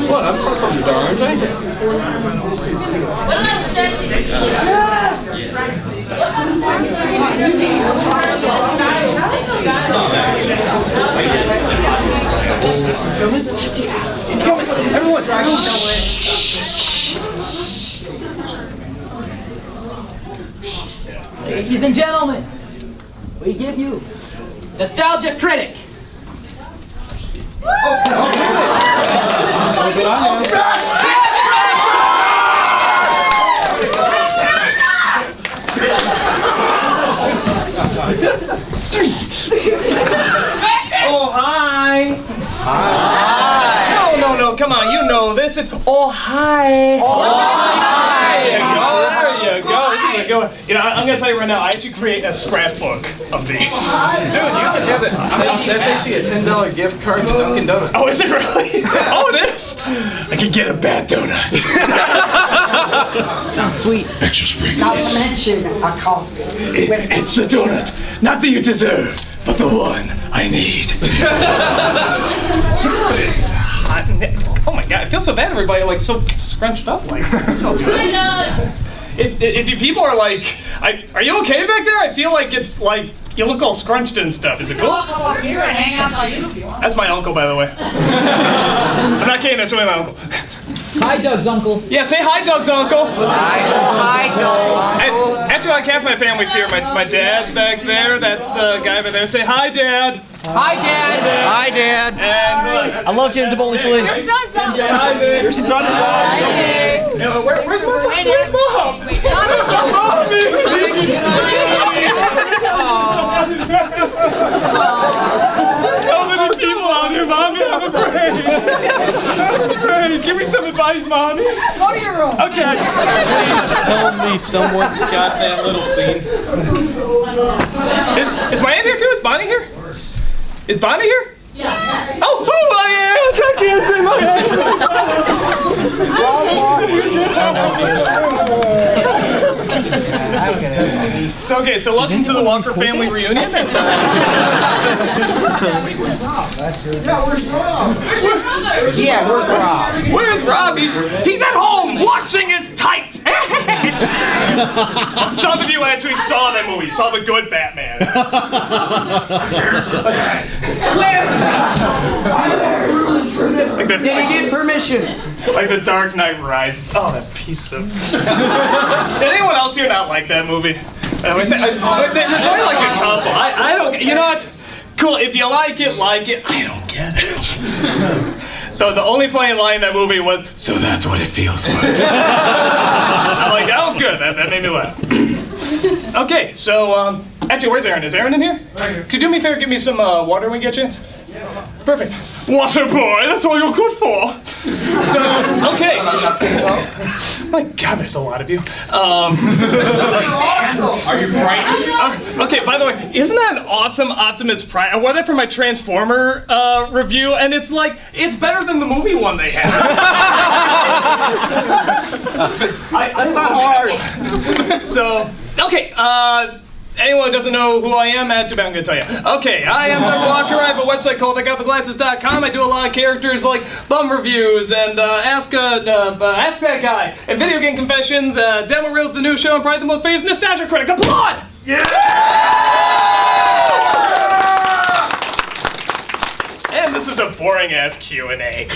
What? I'm from the darn, aren't I? What about stressing? He's coming! Everyone! Ladies and gentlemen, we give you Nostalgia Critic. Oh, hi. Hi. No, come on, you know this. It's oh, hi. Oh, hi. There you go. There you go. This is a good one. You know, I'm going to tell you right now, I actually create a scrapbook of these. Dude, you can have it. That's actually a $10 gift card to Dunkin' Donuts. Oh, is it really? Oh, it is? I can get a bad donut. Sounds sweet. Extra spring. Not to mention a coffee. It's the donut. Not that you deserve, but the one I need. It's hot. Oh my god, I feel so bad everybody like so scrunched up like. If you people are like, are you okay back there? I feel like it's like you look all scrunched and stuff. Is it cool? I'll come up here and hang out by you if you want. That's my uncle, by the way. I'm not kidding, that's really my uncle. Hi, Doug's uncle. Yeah, say hi, Doug's uncle. Hi, Doug. Actually, like half my family's here. My dad's back there. That's the guy back there. Say hi, Dad. Hi, Dad. Hi, Dad. And I love Jim DeBoli Flea. Your son's awesome. hi, Dad. Your son is awesome. Yeah, where's Mom? So many people out here, Mommy. I'm afraid. Give me some advice, Mommy. Go to your room. Okay. Please tell me someone got that little scene. Is my aunt here too? Is Bonnie here? Is Bonnie here? Yeah. Oh, my aunt! I can't say my aunt. So okay, so welcome to the Walker family reunion. And, Yeah, where's Rob? where's Rob? He's at home washing his tights. Some of you actually saw that movie. Saw the good Batman. Like Did he get permission? Like The Dark Knight Rises. Oh, that piece of. Did anyone else here not like that movie? There's only like a couple. I don't. You know what? Cool. If you like it, like it. I don't get it. So the only funny line in that movie was, "So that's what it feels like." I'm like, that was good. That made me laugh. Okay, so actually, where's Aaron? Is Aaron in here? Could you do me a favor? Give me some water when we get a chance. Perfect. Water boy, that's all you're good for. So, okay. My God, there's a lot of you. Are you frightened? Okay, by the way, isn't that an awesome Optimus Prime? I wore that for my Transformer review, and it's like, it's better than the movie one they had. That's not hard. So, okay, anyone who doesn't know who I am, I'm going to tell you. Okay, I am Doug Walker. I have a website called IGotTheGlasses.com. I do a lot of characters like bum reviews and Ask That Guy, and Video Game Confessions, Demo Reels, the new show, and probably the most famous Nostalgia Critic. Applaud! Yeah! And this is a boring-ass Q&A.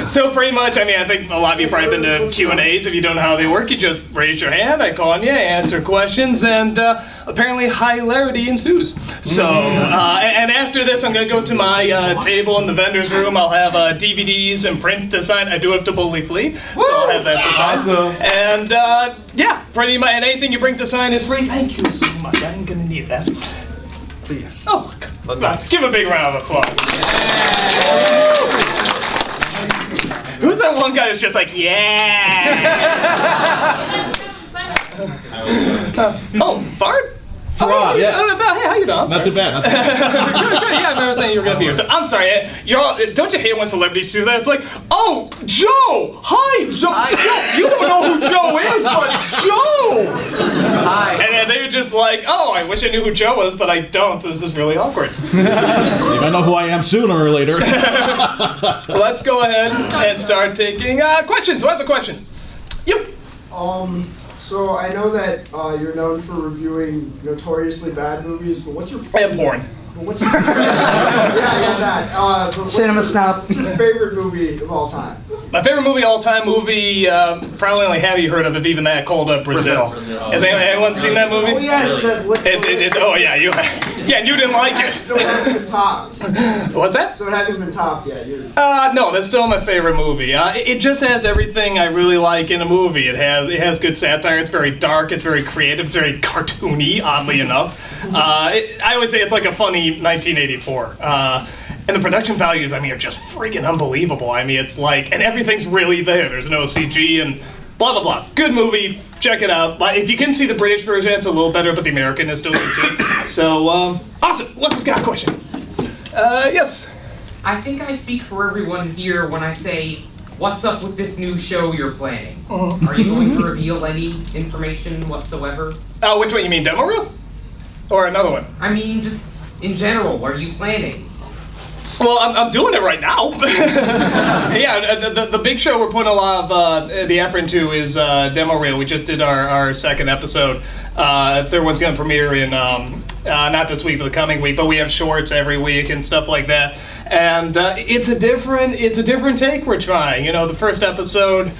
So pretty much, I mean, I think a lot of you probably been to Q&As. If you don't know how they work, you just raise your hand, I call on you, answer questions, and apparently hilarity ensues. So, and after this, I'm going to go to my table in the vendor's room. I'll have DVDs and prints to sign. I do have to boldly flee, so I'll have that to sign. Awesome. And yeah, pretty much, and anything you bring to sign is free. Thank you so much. I'm going to need that. Please. Oh, give a big round of applause. Who's that one guy who's just like, yeah? Oh, Fard? Rob, yes. Hey, how you doing? I'm Not sorry. too bad. Not too bad. Good. Yeah, I remember saying you were gonna be here. So I'm sorry. You're all, don't you hate when celebrities do that? It's like, oh, Joe. Hi, Joe. Yo, you don't know who Joe is, but Joe. Hi. And then they were just like, oh, I wish I knew who Joe was, but I don't. So this is really awkward. You might know who I am sooner or later. Let's go ahead and start taking questions. Who has a question? You. So I know that you're known for reviewing notoriously bad movies, but what's your And porn. What's your yeah, that. But Cinema snob. What's your favorite movie of all time? My favorite movie all-time movie, probably only have you heard of, if even that, called Brazil. Has anyone seen that movie? Oh yes, that. Oh yeah, yeah, and you didn't like it. So it hasn't been topped. What's that? So it hasn't been topped yet. No, that's still my favorite movie. It just has everything I really like in a movie. It has good satire. It's very dark. It's very creative. It's very cartoony, oddly enough. I would say it's like a funny 1984. And the production values, I mean, are just friggin' unbelievable. I mean, it's like, and everything's really there. There's no CG and blah, blah, blah. Good movie. Check it out. If you can see the British version, it's a little better, but the American is still good too. So, awesome. What's this guy question? Yes. I think I speak for everyone here when I say, what's up with this new show you're planning? Are you going to reveal any information whatsoever? Oh, which one? You mean demo reel? Or another one? I mean, just in general, what are you planning? Well, I'm doing it right now. Yeah, the big show we're putting a lot of the effort into is demo reel. We just did our second episode. Third one's going to premiere in not this week, but the coming week. But we have shorts every week and stuff like that. And it's a different take we're trying. You know, the first episode,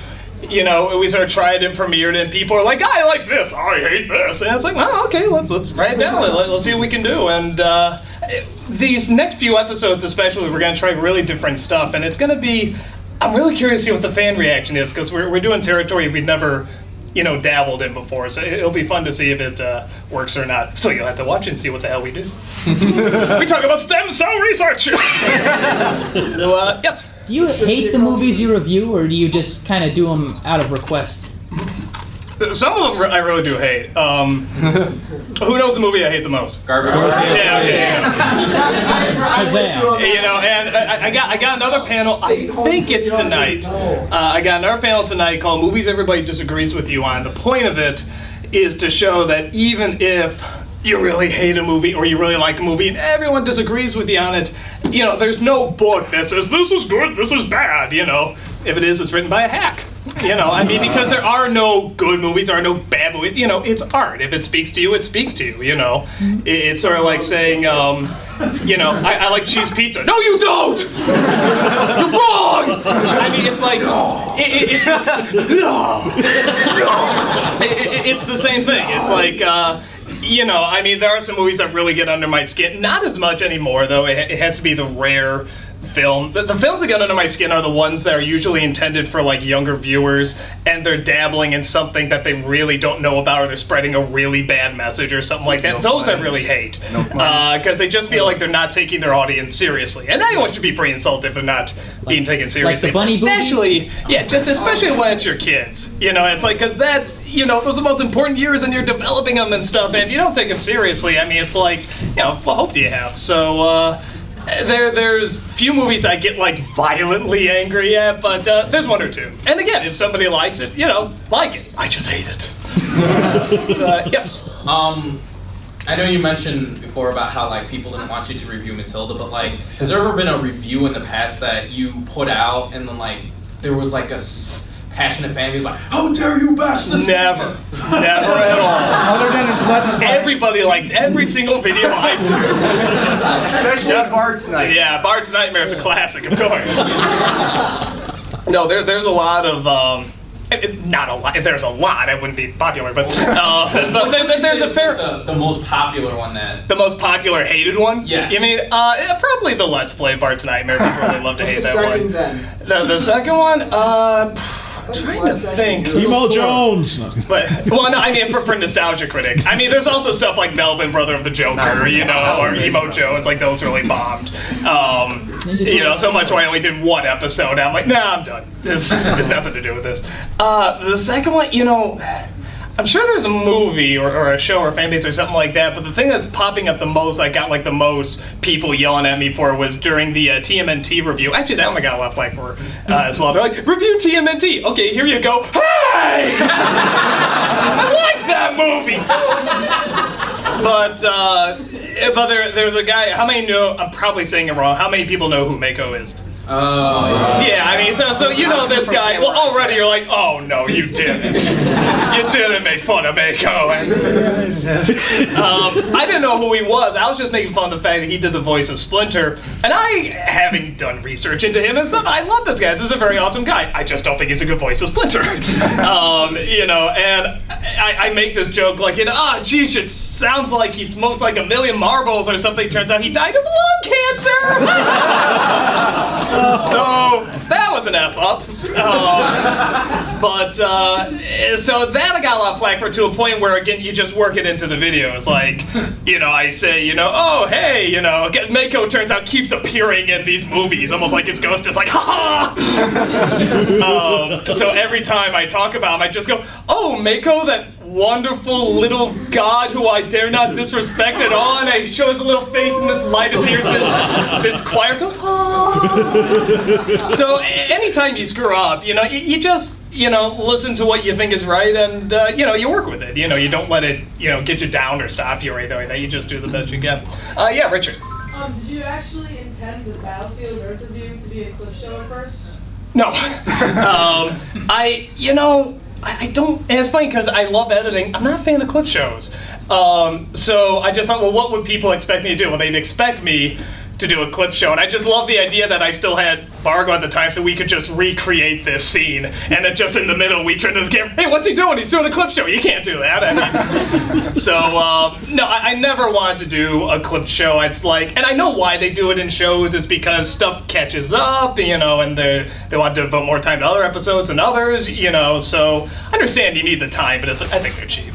you know, we sort of tried and premiered, and people are like, I like this, I hate this. And it's like, well, okay, let's write it down. Let's see what we can do. And these next few episodes especially, we're going to try really different stuff. And it's going to be, I'm really curious to see what the fan reaction is, because we're doing territory we've never, you know, dabbled in before. So it'll be fun to see if it works or not. So you'll have to watch and see what the hell we do. We talk about stem cell research. So, yes? Do you hate the movies you review, or do you just kind of do them out of request? Some of them I really do hate. Who knows the movie I hate the most? Garbage. Yeah, okay. Shazam. You know, and I got another panel. I think it's tonight. I got another panel tonight called "Movies Everybody Disagrees with You On." The point of it is to show that even if you really hate a movie or you really like a movie and everyone disagrees with you on it, you know, there's no book that says this is good, this is bad, you know. If it is, it's written by a hack. You know, I mean, because there are no good movies, there are no bad movies. You know, it's art. If it speaks to you, it speaks to you, you know. It's sort of like saying, you know, I like cheese pizza. No, you don't! You're wrong! I mean, it's like, it's the same thing. It's like, you know, I mean, there are some movies that really get under my skin. Not as much anymore, though. It has to be the rare film. The films that get under my skin are the ones that are usually intended for like younger viewers, and they're dabbling in something that they really don't know about, or they're spreading a really bad message or something like that. Those I really hate, because they just feel like they're not taking their audience seriously. And anyone should be pretty insulted if they're not being taken seriously. Like the bunny especially, boobies? yeah, just especially when it's your kids. You know, it's like, because that's, you know, those are the most important years, and you're developing them and stuff. And if you don't take them seriously, I mean, it's like, you know, what hope do you have? So. There's few movies I get like violently angry at, but there's one or two. And again, if somebody likes it, you know, like it. I just hate it. So, yes. I know you mentioned before about how like people didn't want you to review Matilda, but like, has there ever been a review in the past that you put out and then like there was like a passionate fan who's like, how dare you bash this? Never at all. Other than his Let's Play. Everybody likes every single video I do. Especially Bart's Night. Yeah, Bart's Nightmare is a classic, of course. No, there's a lot of, not a lot, if there's a lot, it wouldn't be popular, but there's a fair... The most popular one that... The most popular hated one? Yes. You mean, yeah, probably the Let's Play Bart's Nightmare. People really love to hate that one. Then? The second one, I'm trying to think. Emo Jones. But, well, no, I mean, for Nostalgia Critic. I mean, there's also stuff like Melvin, Brother of the Joker, you know, or Emo Jones, like those really bombed. You know, so much why I only did one episode. I'm like, nah, I'm done. This has nothing to do with this. The second one, you know, I'm sure there's a movie or a show or fan base or something like that, but the thing that's popping up the most, I got like the most people yelling at me for, was during the TMNT review. Actually, that one I got a lot of flack for as well. They're like, review TMNT. Okay, here you go. Hey! I like that movie, dude. But there's a guy, how many know, I'm probably saying it wrong, how many people know who Mako is? Yeah, I mean, so you know this guy. Well, already you're like, oh no, you didn't. You didn't make fun of Mako. I didn't know who he was. I was just making fun of the fact that he did the voice of Splinter. And I, having done research into him and stuff, I love this guy. This is a very awesome guy. I just don't think he's a good voice of Splinter. You know, and I make this joke like, geez, it sounds like he smoked like a million marbles or something. Turns out he died of lung cancer. So that was an F up. So that I got a lot of flack for, to a point where, again, you just work it into the video. It's like, I say, oh, hey, Mako turns out keeps appearing in these movies, almost like his ghost is like, ha ha! So every time I talk about him, I just go, oh, Mako, that wonderful little god who I dare not disrespect at all, and I show his little face and this light appears, this choir goes, ah. So anytime you screw up, you just, listen to what you think is right, and, you work with it. You don't let it, get you down or stop you or anything like that. You just do the best you can. Yeah, Richard. Did you actually intend the Battlefield Earth review to be a clip show at first? No. I don't, and it's funny because I love editing. I'm not a fan of clip shows. So I just thought, well, what would people expect me to do? Well, they'd expect me to do a clip show, and I just love the idea that I still had Bargo at the time, so we could just recreate this scene, and then just in the middle we turn to the camera, hey, what's he doing? He's doing a clip show. You can't do that. I mean, so no, I never wanted to do a clip show. It's like, and I know why they do it in shows. It's because stuff catches up, and they want to devote more time to other episodes than others, so I understand you need the time, but it's like, I think they're cheap.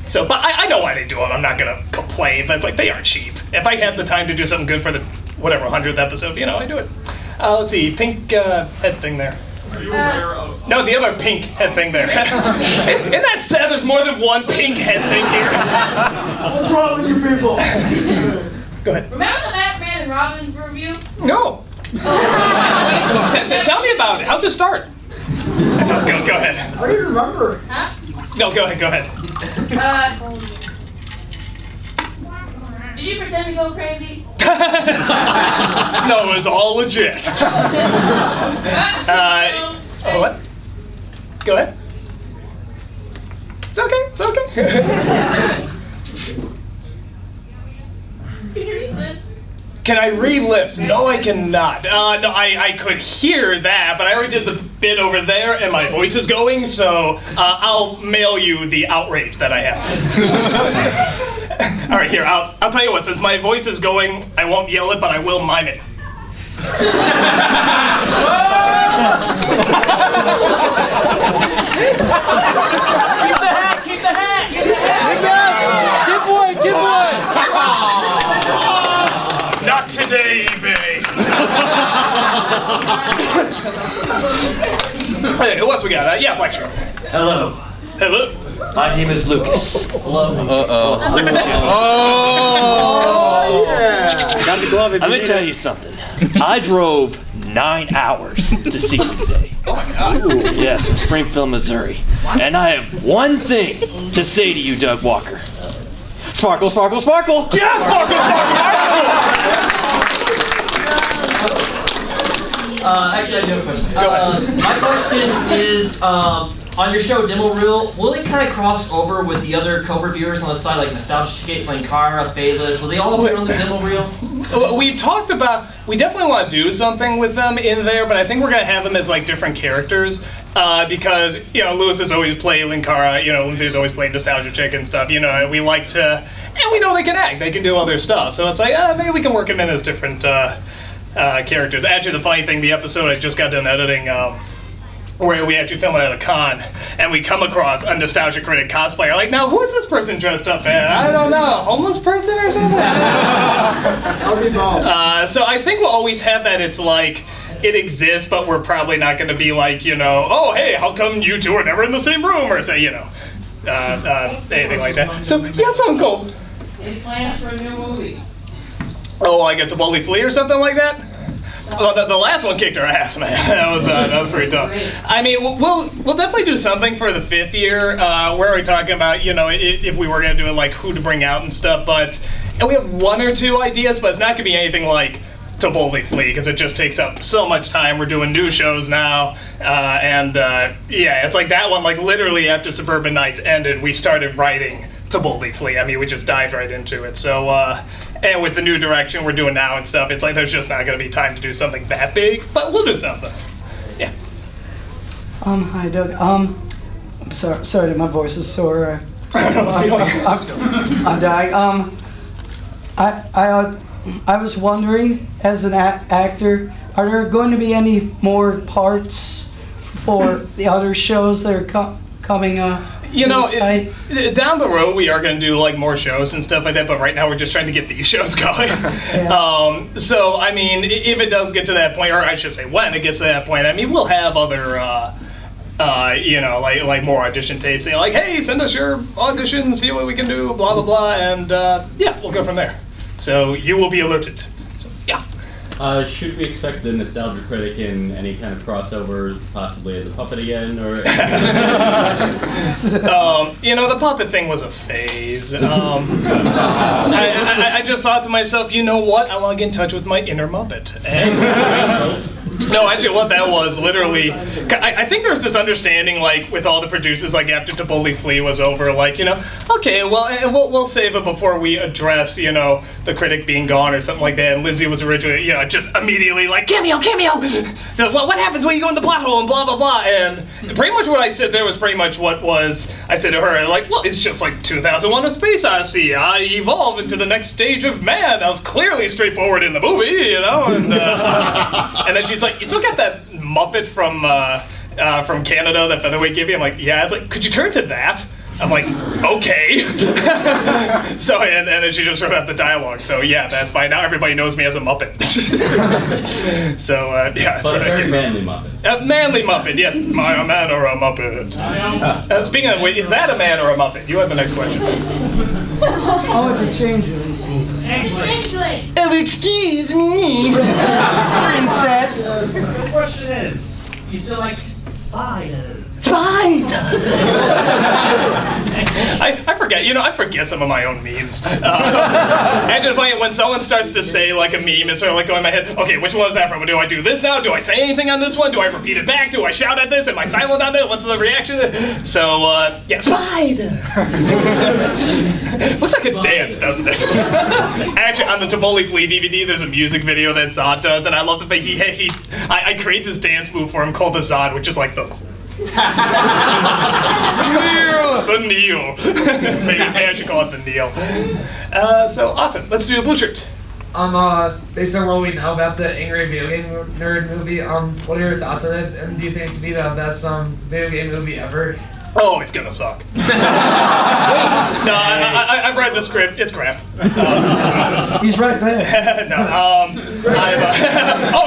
So, but I know why they do them. I'm not gonna complain, but it's like, they are cheap. If I had the time to do something good for the 100th episode, I do it. Let's see, pink head thing there. Are you aware of? No, the other pink head thing there. Isn't that sad? There's more than one pink head thing here. What's wrong with you people? Go ahead. Remember the Batman and Robin review? No. Tell me about it. How's it start? Go ahead. I don't even remember. Huh? No, go ahead. Did you pretend to go crazy? No, it was all legit. What? Go ahead. It's okay. Can you read lips? Can I read lips? No, I cannot. No, I could hear that, but I already did the bit over there, and my voice is going, so I'll mail you the outrage that I have. All right, here, I'll tell you what, since my voice is going, I won't yell it, but I will mime it. Keep the hat! Good boy! Not today, eBay. Hey, who else we got? Yeah, Black Shirt. Hello. Hello. My name is Lucas. Hello. Got the glove. Let me tell you something. I drove 9 hours to see you today. Oh my God. Ooh, yes, from Springfield, Missouri. And I have one thing to say to you, Doug Walker. Sparkle, sparkle, sparkle! Yeah, sparkle, sparkle, Actually, I do have a question. Go ahead. My question is, on your show Demo Reel, will it kind of cross over with the other co-reviewers on the side, like Nostalgia Chick, Lankara, Faithless? Will they all appear on the Demo Reel? We've talked about, we definitely want to do something with them in there, but I think we're going to have them as like different characters, because, Lewis has always played Linkara, Lindsay's always played Nostalgia Chick and stuff, we like to, and we know they can act, they can do other stuff, so it's like, maybe we can work them in as different characters. Actually, the funny thing, the episode I just got done editing, where we actually film it at a con, and we come across a Nostalgia Critic cosplayer. Like, now who's this person dressed up as? I don't know, a homeless person or something? I'll be involved. So I think we'll always have that. It's like, it exists, but we're probably not going to be like, oh, hey, how come you two are never in the same room? Or say, anything like that. So, yes, Uncle. Any plans for a new movie? Oh, like a Taboli Flea or something like that? Well, the last one kicked our ass, man. That was pretty tough. I mean, we'll definitely do something for the 5th year. Where are we talking about? You know, if we were gonna do it, like who to bring out and stuff. And we have 1 or 2 ideas, but it's not gonna be anything like Taboli Flea because it just takes up so much time. We're doing new shows now, yeah, it's like that one. Like literally after Suburban Nights ended, we started writing Taboli Flea. I mean, we just dived right into it. So, and with the new direction we're doing now and stuff, it's like there's just not going to be time to do something that big, but we'll do something. Yeah. Hi, Doug. I'm sorry, my voice is sore. I'm dying. I was wondering, as an actor, are there going to be any more parts for the other shows that are coming up? You know, down the road we are going to do like more shows and stuff like that, but right now we're just trying to get these shows going. Yeah. So, I mean, if it does get to that point, or I should say when it gets to that point, I mean, we'll have other, you know, like more audition tapes saying like, hey, send us your audition, see what we can do, blah, blah, blah, and yeah, we'll go from there. So you will be alerted. So, yeah. Should we expect the nostalgia critic in any kind of crossovers, possibly as a puppet again, or? You know, the puppet thing was a phase. I just thought to myself, you know what? I want to get in touch with my inner Muppet. And no, actually, what that was literally, I think there's this understanding, like with all the producers, like after Taboli Flea was over, like you know, okay, well, we'll save it before we address, you know, the critic being gone or something like that. And Lizzie was originally, you know, just immediately like cameo. So what happens when you go in the plot hole and blah blah blah. And pretty much what I said there was pretty much what was I said to her, like, well, it's just like 2001: A Space Odyssey. I evolve into the next stage of man. That was clearly straightforward in the movie, you know. And and then she's like, you still got that Muppet from Canada, that Featherweight gave you? I'm like, yeah. I was like, could you turn to that? I'm like, okay. So, and then she just wrote out the dialogue. So, yeah, that's fine. Now everybody knows me as a Muppet. So, yeah. That's But what a very manly Muppet. A manly Muppet, yes. Am I a man or a Muppet? Speaking of, wait, is that a man or a Muppet? You have the next question. Oh, it's a changeling. Oh, excuse me. Princess. The question is, do you feel like spiders? I forget, you know, I forget some of my own memes. Actually, when someone starts to say like a meme, it's sort of like going in my head, okay, which one is that from? Do I do this now? Do I say anything on this one? Do I repeat it back? Do I shout at this? Am I silent on it? What's the reaction? So, yeah, spider! Looks like a dance, doesn't it? Actually, on the Taboli Flea DVD, there's a music video that Zod does, and I love the fact I create this dance move for him called the Zod, which is like the kneel. Maybe I should call it the kneel. So awesome. Let's do a blue shirt. Based on what we know about the Angry Video Game Nerd movie, what are your thoughts on it? And do you think it to be the best video game movie ever? Oh, it's gonna suck. No, I've read the script. It's crap. He's right there. No, oh,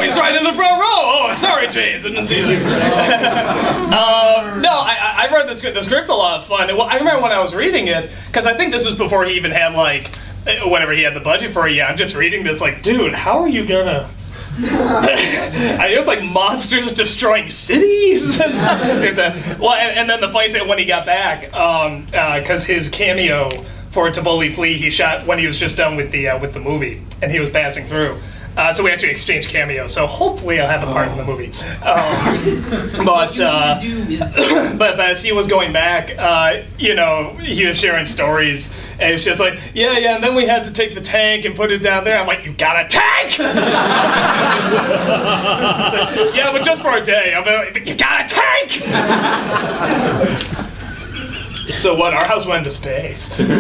he's right in the front row. Oh, sorry, James. I didn't see you. No, I've read the script. The script's a lot of fun. Well, I remember when I was reading it, because I think this was before he even had like whatever he had the budget for. Yeah, I'm just reading this like, dude, how are you gonna? It was like monsters destroying cities and stuff. Well, and then the funny thing when he got back, because his cameo for Taboli Flea he shot when he was just done with the movie, and he was passing through. So we actually exchanged cameos. So hopefully I'll have a part in the movie. But as he was going back, you know, he was sharing stories, and it's just like, yeah, and then we had to take the tank and put it down there. I'm like, you got a tank? So, yeah, but just for a day. I'm like, you got a tank? So what? Our house went into space. So no,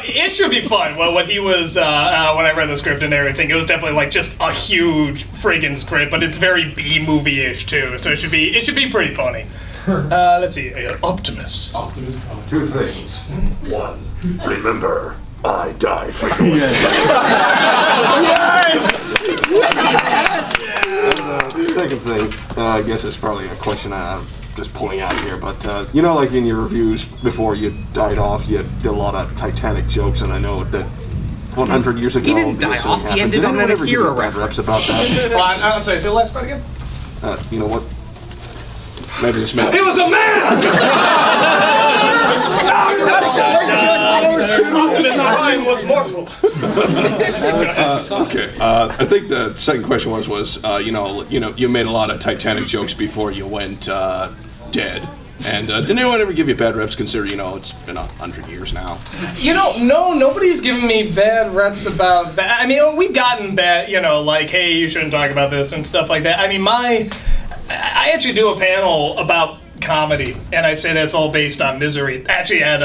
it should be fun. Well, what he was when I read the script and everything, it was definitely like just a huge friggin' script, but it's very B movie-ish too. So it should be pretty funny. Let's see, Optimus. Two things. One, remember, I died for you. Yes. Yes. Second thing, I guess it's probably a question just pulling out here, but you know, like in your reviews before you died off, you did a lot of Titanic jokes, and I know that 100 years ago. He didn't die off. He ended on an Akira reference. About that? Well, I'm sorry. Say the last part again. You know what? Maybe this man. He was a man! This crime was mortal. Okay. I think the second question was you know you made a lot of Titanic jokes before you went dead. And did anyone ever give you bad reps? Consider, you know, it's been 100 years now. You know, no, nobody's given me bad reps about that. I mean, we've gotten bad, you know, like, hey, you shouldn't talk about this and stuff like that. I mean, I actually do a panel about comedy, and I say that's all based on misery. Actually, at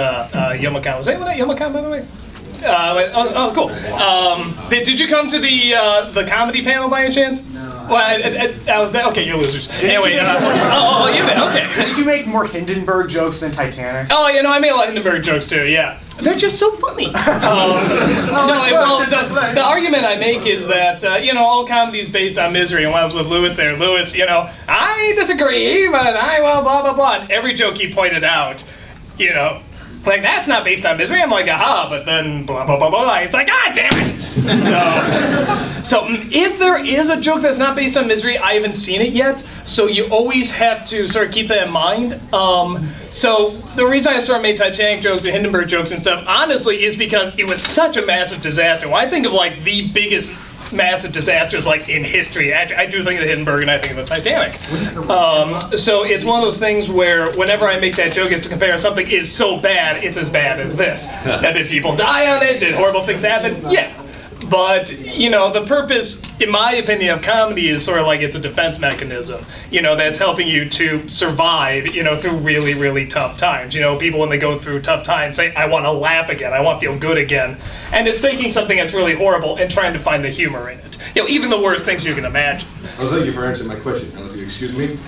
Yomicon. Was anyone at Yomicon, by the way? Cool. Did you come to the comedy panel by any chance? No. Well, I was there. Okay, you're losers. Anyway, you did. Okay. Did you make more Hindenburg jokes than Titanic? Oh, you know, I made a lot of Hindenburg jokes too. Yeah, they're just so funny. The argument I make is that you know, all comedy is based on misery. And when I was with Lewis there, Lewis, you know, I disagree, but I will blah blah blah. And every joke he pointed out, you know. Like, that's not based on misery. I'm like, aha, but then blah, blah, blah, blah. It's like, God damn it. So if there is a joke that's not based on misery, I haven't seen it yet. So you always have to sort of keep that in mind. So the reason I sort of made Titanic jokes and Hindenburg jokes and stuff, honestly, is because it was such a massive disaster. When I think of, like, the biggest massive disasters, like, in history, I do think of the Hindenburg and I think of the Titanic. So it's one of those things where whenever I make that joke is to compare something is so bad, it's as bad as this. Now, did people die on it? Did horrible things happen? Yeah. But, you know, the purpose, in my opinion, of comedy is sort of like it's a defense mechanism, you know, that's helping you to survive, you know, through really, really tough times. You know, people when they go through tough times say, I want to laugh again, I want to feel good again. And it's taking something that's really horrible and trying to find the humor in it. You know, even the worst things you can imagine. Well, thank you for answering my question. And if you excuse me,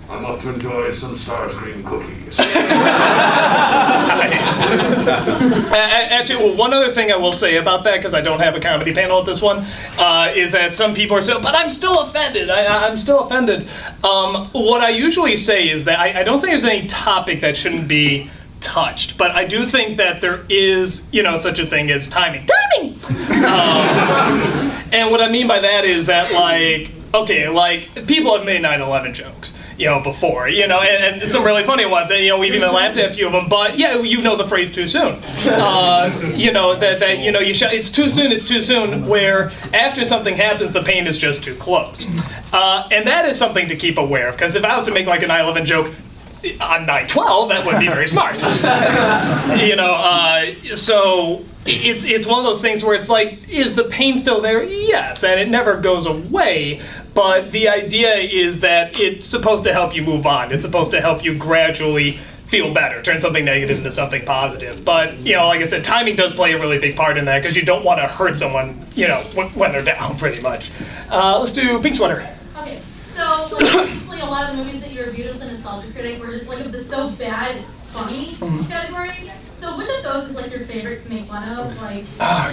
I'm off to enjoy some Starscream cookies. Nice. Actually, well, one other thing I will say about that, because I don't have a comedy panel at this one, is that some people are saying, but I'm still offended. I'm still offended. What I usually say is that I don't think there's any topic that shouldn't be touched, but I do think that there is, you know, such a thing as timing. Timing! And what I mean by that is that, like, okay, like, people have made 9/11 jokes, you know, before, you know, and some really funny ones, and, you know, we've even laughed at a few of them, but, yeah, you know the phrase too soon. You know, that you know, it's too soon, where after something happens, the pain is just too close. And that is something to keep aware of, because if I was to make, like, a 9/11 joke on 9/12, that would be very smart. You know, so it's one of those things where it's like, is the pain still there? Yes, and it never goes away, but the idea is that it's supposed to help you move on. It's supposed to help you gradually feel better, turn something negative into something positive. But, you know, like I said, timing does play a really big part in that, because you don't want to hurt someone, you know, when they're down, pretty much. Let's do Pink Sweater. Okay, so, like, obviously a lot of the movies that you reviewed as the Nostalgia Critic were just, like, of the so bad it's funny category. So which of those is, like, your favorite to make fun of? Like,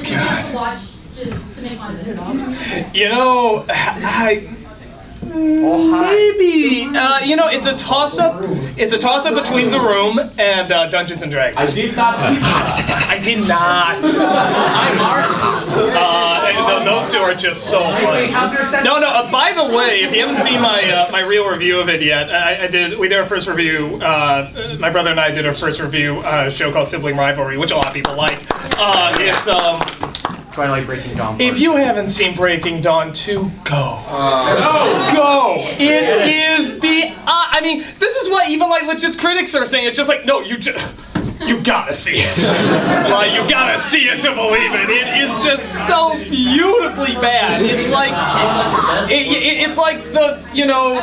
just to watch just to make fun of it? You know, maybe, you know, it's a toss-up. It's a toss-up between The Room and Dungeons and Dragons. I did not. I did not. Those two are just so funny. No. By the way, if you haven't seen my real review of it yet, we did our first review. My brother and I did our first review on a show called Sibling Rivalry, which a lot of people like. It's Twilight Breaking Dawn. If you haven't seen Breaking Dawn 2, go. Go. It is I mean, this is what even like legit critics are saying. It's just like, no, you gotta see it. Like, you gotta see it to believe it. It is just so beautifully bad. It's like, it's like the, you know,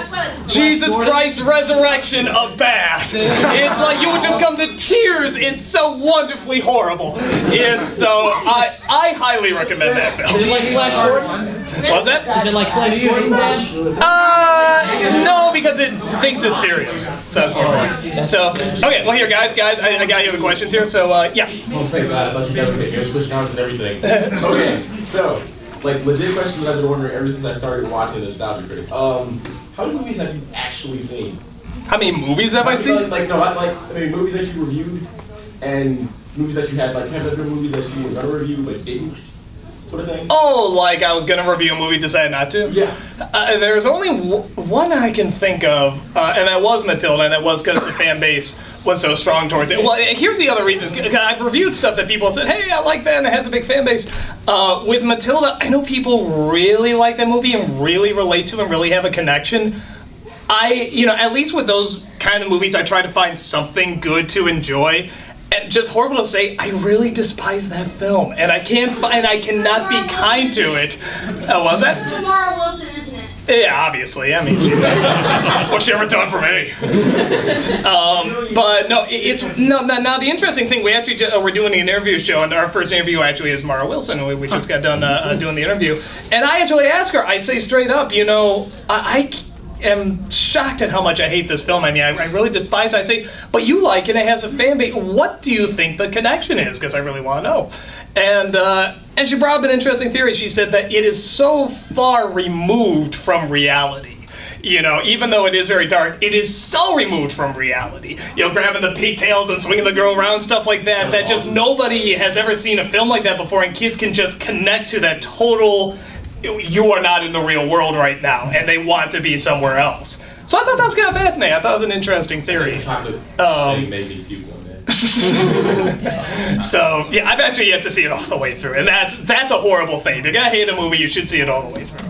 Jesus Christ resurrection of bad. It's like you would just come to tears. It's so wonderfully horrible. It's so, I highly recommend that film. Is it like Flash Gordon? What's that? Is it like Flash Gordon? No, because it thinks it's serious. So that's more fun. So, okay, well here, guys, I got you the questions here, so, yeah. Oh, thank God, I thought you guys were getting switch arms and everything. Okay, so, like, legit questions I've been wondering ever since I started watching the Nostalgia Critic. How many movies have you actually seen? How many movies have I seen? Like movies that you reviewed and movies that you had like have there been movies that you were gonna review but didn't, sort of thing. Oh, like I was gonna review a movie, decided not to. Yeah. There's only one I can think of, and that was Matilda, and that was because the fan base was so strong towards it. Well, here's the other reasons. I've reviewed stuff that people said, hey, I like that, and it has a big fan base. With Matilda, I know people really like that movie and really relate to and really have a connection. At least with those kind of movies, I try to find something good to enjoy. And just horrible to say, I really despise that film, and I cannot be kind to it. Was that? Samara Wilson, isn't it? Yeah, obviously. I mean, what's she ever done for me? But no, Now the interesting thing, we actually we're doing an interview show, and our first interview actually is Mara Wilson. We just got done doing the interview, and I actually asked her. I say straight up, I am shocked at how much I hate this film. I mean, I really despise it. I say, but you like it, it has a fan base. What do you think the connection is? Because I really want to know. And she brought up an interesting theory. She said that it is so far removed from reality. Even though it is very dark, it is so removed from reality. Grabbing the pigtails and swinging the girl around, stuff like that, that just nobody has ever seen a film like that before, and kids can just connect to that total, you are not in the real world right now, and they want to be somewhere else. So I thought that was kind of fascinating. I thought it was an interesting theory. So yeah, I've actually yet to see it all the way through, and that's a horrible thing. If you're gonna hate a movie, you should see it all the way through.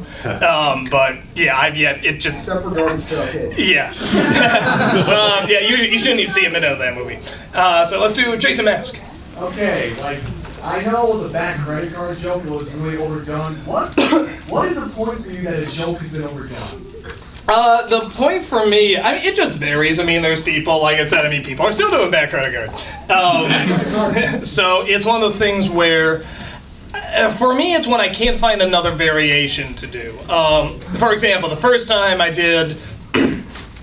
But yeah, I've yet it just. Except for Garbage Pail Kids. Yeah. Yeah, you shouldn't even see a minute of that movie. So let's do Jason Mask. Okay, I know the bad credit card joke was really overdone. What is the point for you that a joke has been overdone? The point for me, it just varies. There's people, like I said, people are still doing bad credit card. So it's one of those things where, for me, it's when I can't find another variation to do. For example, the first time I did,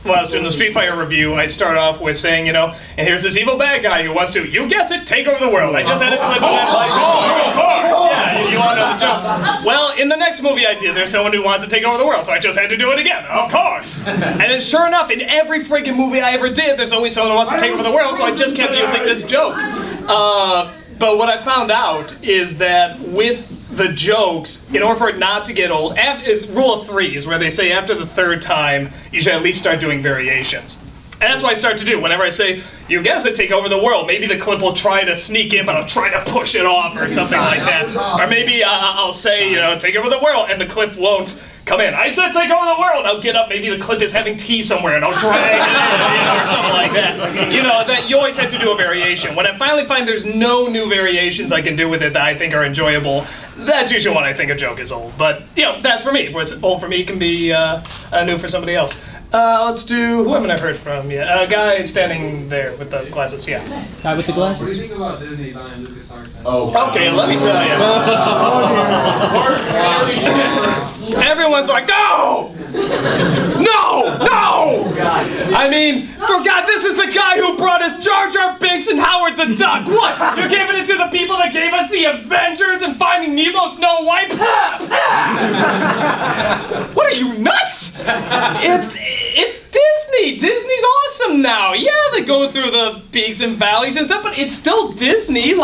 when I was doing the Street Fighter review, I start off with saying, and here's this evil bad guy who wants to, you guess it, take over the world. I just had a clip of that, yeah, you want to know the joke. Well, in the next movie I did, there's someone who wants to take over the world, so I just had to do it again, of course. And then sure enough, in every freaking movie I ever did, there's always someone who wants to take over the world, so I just kept using this joke. But what I found out is that with the jokes, in order for it not to get old, rule of three is where they say after the third time, you should at least start doing variations. And that's what I start to do. Whenever I say, you guess it, take over the world, maybe the clip will try to sneak in, but I'll try to push it off or something like that. Or maybe I'll say, take over the world, and the clip won't come in. I said take over the world. I'll get up, maybe the clip is having tea somewhere, and I'll drag it in, or something like that. That you always have to do a variation. When I finally find there's no new variations I can do with it that I think are enjoyable, that's usually when I think a joke is old. But, that's for me. What's old for me can be new for somebody else. Let's do, who haven't I heard from yet? A guy standing there with the glasses, yeah. Guy with the glasses? What do you think about Disney buying LucasArts? Okay, let me tell you. Everyone's like, no! No! No! For God, this is the guy who brought us Jar Jar Binks and Howard the Duck. What? You're giving it to the people that gave us the Avengers and Finding Nemo, Snow White? What are you, nuts? It's Disney. Disney's awesome now. Yeah, they go through the peaks and valleys and stuff, but it's still Disney.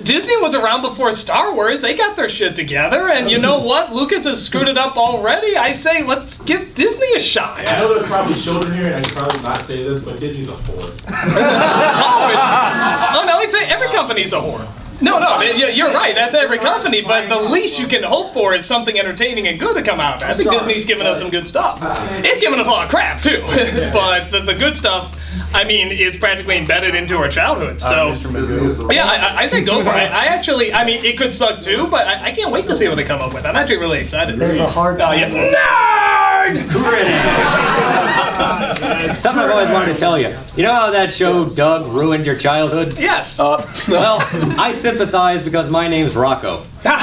Disney was around before Star Wars. They got their shit together, and you know what? Lucas has screwed it up already. I say, let's give Disney a shot. Yeah, I know there's probably children here, and I should probably not say this, but Disney's a whore. No, let me tell you, every company's a whore. No, you're right. That's every company, but the least you can hope for is something entertaining and good to come out. I think Disney's giving us some good stuff. It's giving us a lot of crap too, but the good stuff, is practically embedded into our childhood. So, yeah, I say go for it. I actually, it could suck too, but I can't wait to see what they come up with. I'm actually really excited. They have a hard time. Yes, nerd! Something I've always wanted to tell you. You know how that show Doug ruined your childhood? Yes. Well, I sympathize because my name's Rocco. There you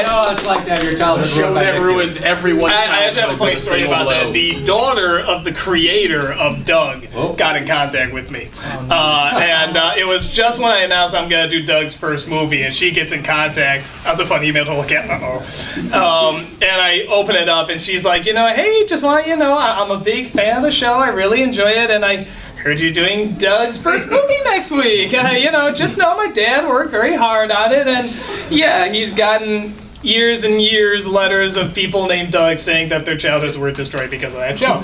go. how it's like to have your childhood Show ruined by that victims. ruins everyone's I actually have a funny childhood with a story single about that. blow. The daughter of the creator of Doug got in contact with me. And it was just when I announced I'm going to do Doug's first movie, and she gets in contact. That was a fun email to look at. And I open it up, and she's like, hey, just want you to know, I'm a big fan of the show. I really enjoy it, and I heard you doing Doug's first movie next week. Just know my dad worked very hard on it, and yeah, he's gotten years and years letters of people named Doug saying that their childhoods were destroyed because of that show.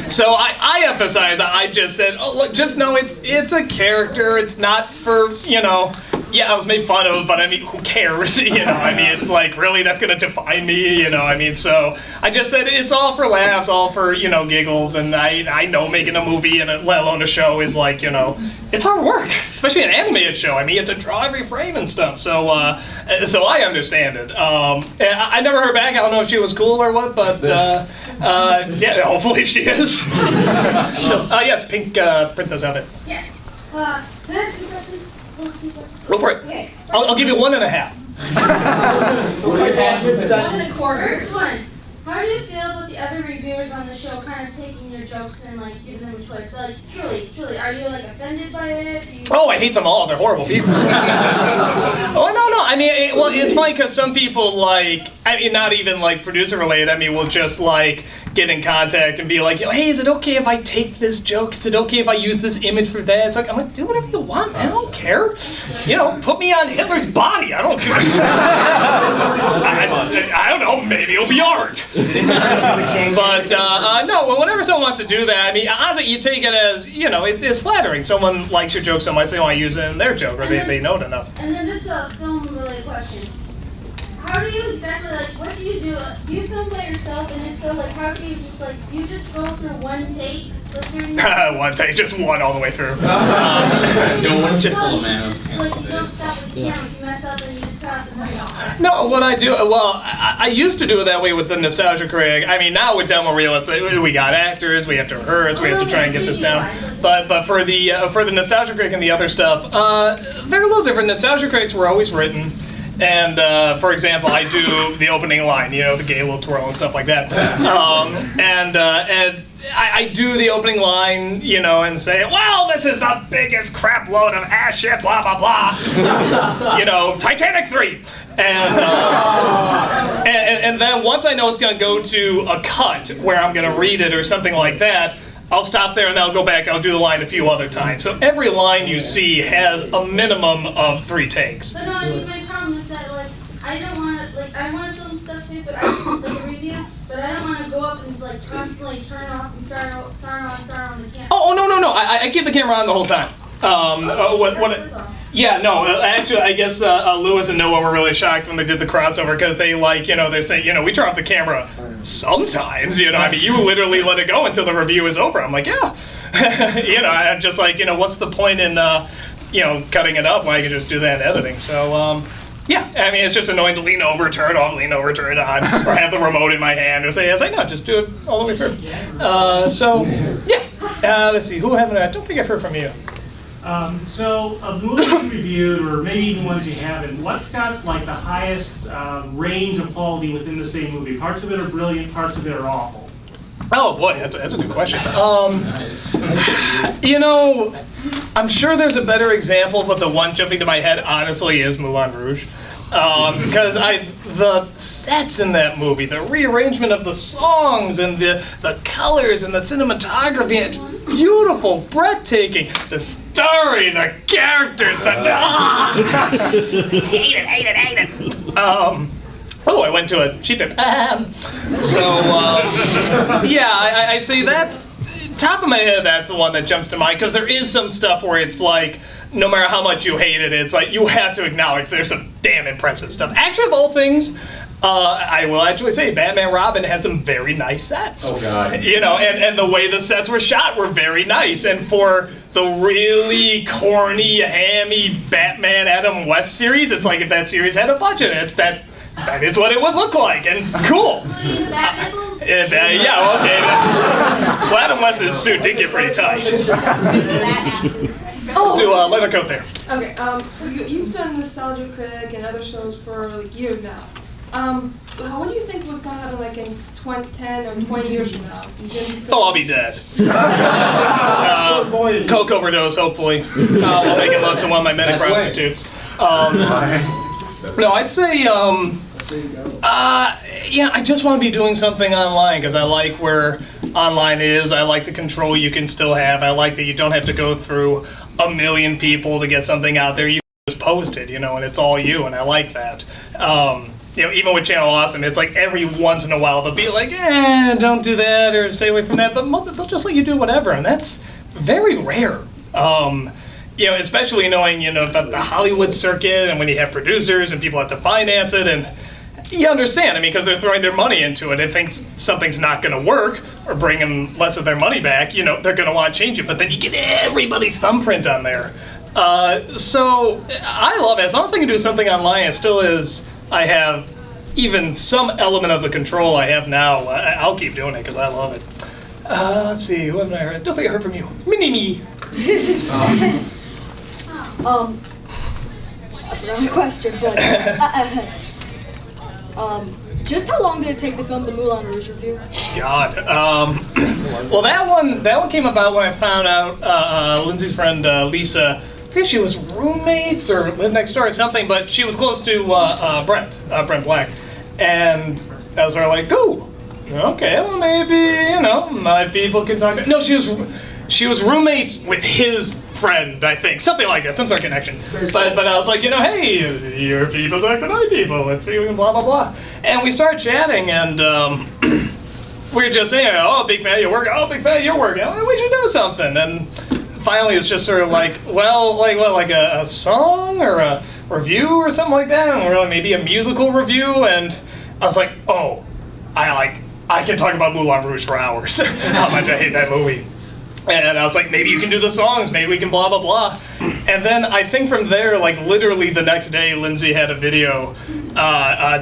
So I emphasize, I just said, oh, look, just know it's a character. It's not for, yeah, I was made fun of, but I mean, who cares? I mean, it's like, really, that's going to define me, I mean, so I just said it's all for laughs, all for, giggles, and I know making a movie and let alone a show is like, it's hard work, especially an animated show. I mean, you have to draw every frame and stuff, so I understand it. I never heard back. I don't know if she was cool or what, but yeah, hopefully she is. Yes, pink princess outfit. Yes. Can I have two questions? Go for it. Okay. I'll give you 1.5. 1.25. First one. How do you feel about the other reviewers on the show kind of taking your jokes and like giving them a twist? So, like, truly, are you like offended by it? Oh, I hate them all. They're horrible people. Oh, no. I mean, it's funny because some people not even like producer related. I mean, will just like get in contact and be like, hey, is it okay if I take this joke? Is it okay if I use this image for that? So I'm like, do whatever you want, man. I don't care. Put me on Hitler's body. I don't care. I don't know. Maybe it'll be art. But no, whenever someone wants to do that, I mean, honestly, you take it as, it's flattering. Someone likes your joke so much they want to use it in their joke, or they know it enough. And then this film-related question. How do you exactly, what do you do? Do you film by yourself? And if so, how do you just, do you just go through one take? One take, just one all the way through. No one just you don't stop with the camera. If you mess up, then you just cut the mess off. No, what I do, I used to do it that way with the Nostalgia Critic. I mean, now with demo reel, it's we got actors, we have to rehearse, we have to try and get this down. But for the Nostalgia Critic and the other stuff, they're a little different. Nostalgia Critics were always written. And for example, I do the opening line, the gay little twirl and stuff like that. And I do the opening line, and say, well, this is the biggest crap load of ass shit, blah, blah, blah. Titanic 3. And then once I know it's going to go to a cut where I'm going to read it or something like that, I'll stop there and then I'll go back, I'll do the line a few other times. So every line you see has a minimum of 3 takes. But no, I mean, my problem is that, I don't want to, I want to film stuff too, but a review, but I don't want to go up and, constantly turn off and start on the camera. Oh, no, I keep the camera on the whole time. Yeah, no, actually, I guess Lewis and Noah were really shocked when they did the crossover because they they say, we turn off the camera sometimes, I mean, you literally let it go until the review is over. I'm like, yeah. I'm just like, what's the point in, cutting it up when I can just do that in editing? So, yeah, I mean, it's just annoying to lean over, turn it off, lean over, turn it on, or have the remote in my hand, or say, no, just do it all the way through. So, yeah, let's see, I don't think I've heard from you. So, of the movies you reviewed, or maybe even ones you haven't, what's got the highest range of quality within the same movie? Parts of it are brilliant, parts of it are awful. Oh boy, that's a good question. I'm sure there's a better example, but the one jumping to my head, honestly, is Moulin Rouge. Because the sets in that movie, the rearrangement of the songs and the colors and the cinematography, it's beautiful, breathtaking. The story, the characters, hate it. Oh, I went to a sheep dip. Yeah, I say that's top of my head. That's the one that jumps to mind because there is some stuff where it's no matter how much you hate it, it's you have to acknowledge there's some damn impressive stuff. Actually, of all things, I will actually say Batman Robin has some very nice sets. Oh God. And the way the sets were shot were very nice. And for the really corny, hammy Batman Adam West series, it's like if that series had a budget, that is what it would look like, and cool. Yeah, okay. Well, Adam West's suit did get pretty tight. Let's do a leather coat there. Okay, you've done Nostalgia Critic and other shows for like years now. What do you think was gonna happen like in 10 or 20 years from now? Oh, I'll be dead. Coke overdose, hopefully. While making love to one of my medic prostitutes. No, I'd say, yeah, I just want to be doing something online because I like where online is. I like the control you can still have. I like that you don't have to go through a million people to get something out there. You just post it, you know, and it's all you, and I like that. You know, even with Channel Awesome, it's like every once in a while they'll be like, don't do that or stay away from that, but most they'll just let you do whatever, and that's very rare. You know, especially knowing, you know, about the Hollywood circuit and when you have producers and people have to finance it, and you understand, I mean, because they're throwing their money into it. If something's not going to work or bring them less of their money back, you know, they're going to want to change it, but then you get everybody's thumbprint on there. So I love it. As long as I can do something online, it still is, I have even some element of the control I have now. I'll keep doing it because I love it. Let's see, who haven't I heard? Don't think I heard from you. Mini-me. I forgot my question, but just how long did it take to film the Moulin Rouge review? God. Well, that one came about when I found out Lindsay's friend Lisa, I think she was roommates or lived next door or something, but she was close to Brent Black, and I was sort of like, "Go, okay, well maybe, you know, my people can talk." No, she was roommates with his friend, I think, something like that, some sort of connection. But I was like, you know, hey, your people talk to my people. Let's see, blah blah blah. And we started chatting, and we were just saying, oh, big fan of your work. Oh, big fan of your work. We should do something. And finally, it's just sort of like, well, like what, like a song or a review or something like that, and we're like maybe a musical review. And I was like, oh, I can talk about Moulin Rouge for hours. How much I hate that movie. And I was like, maybe you can do the songs, maybe we can blah, blah, blah. And then I think from there, like literally the next day, Lindsay had a video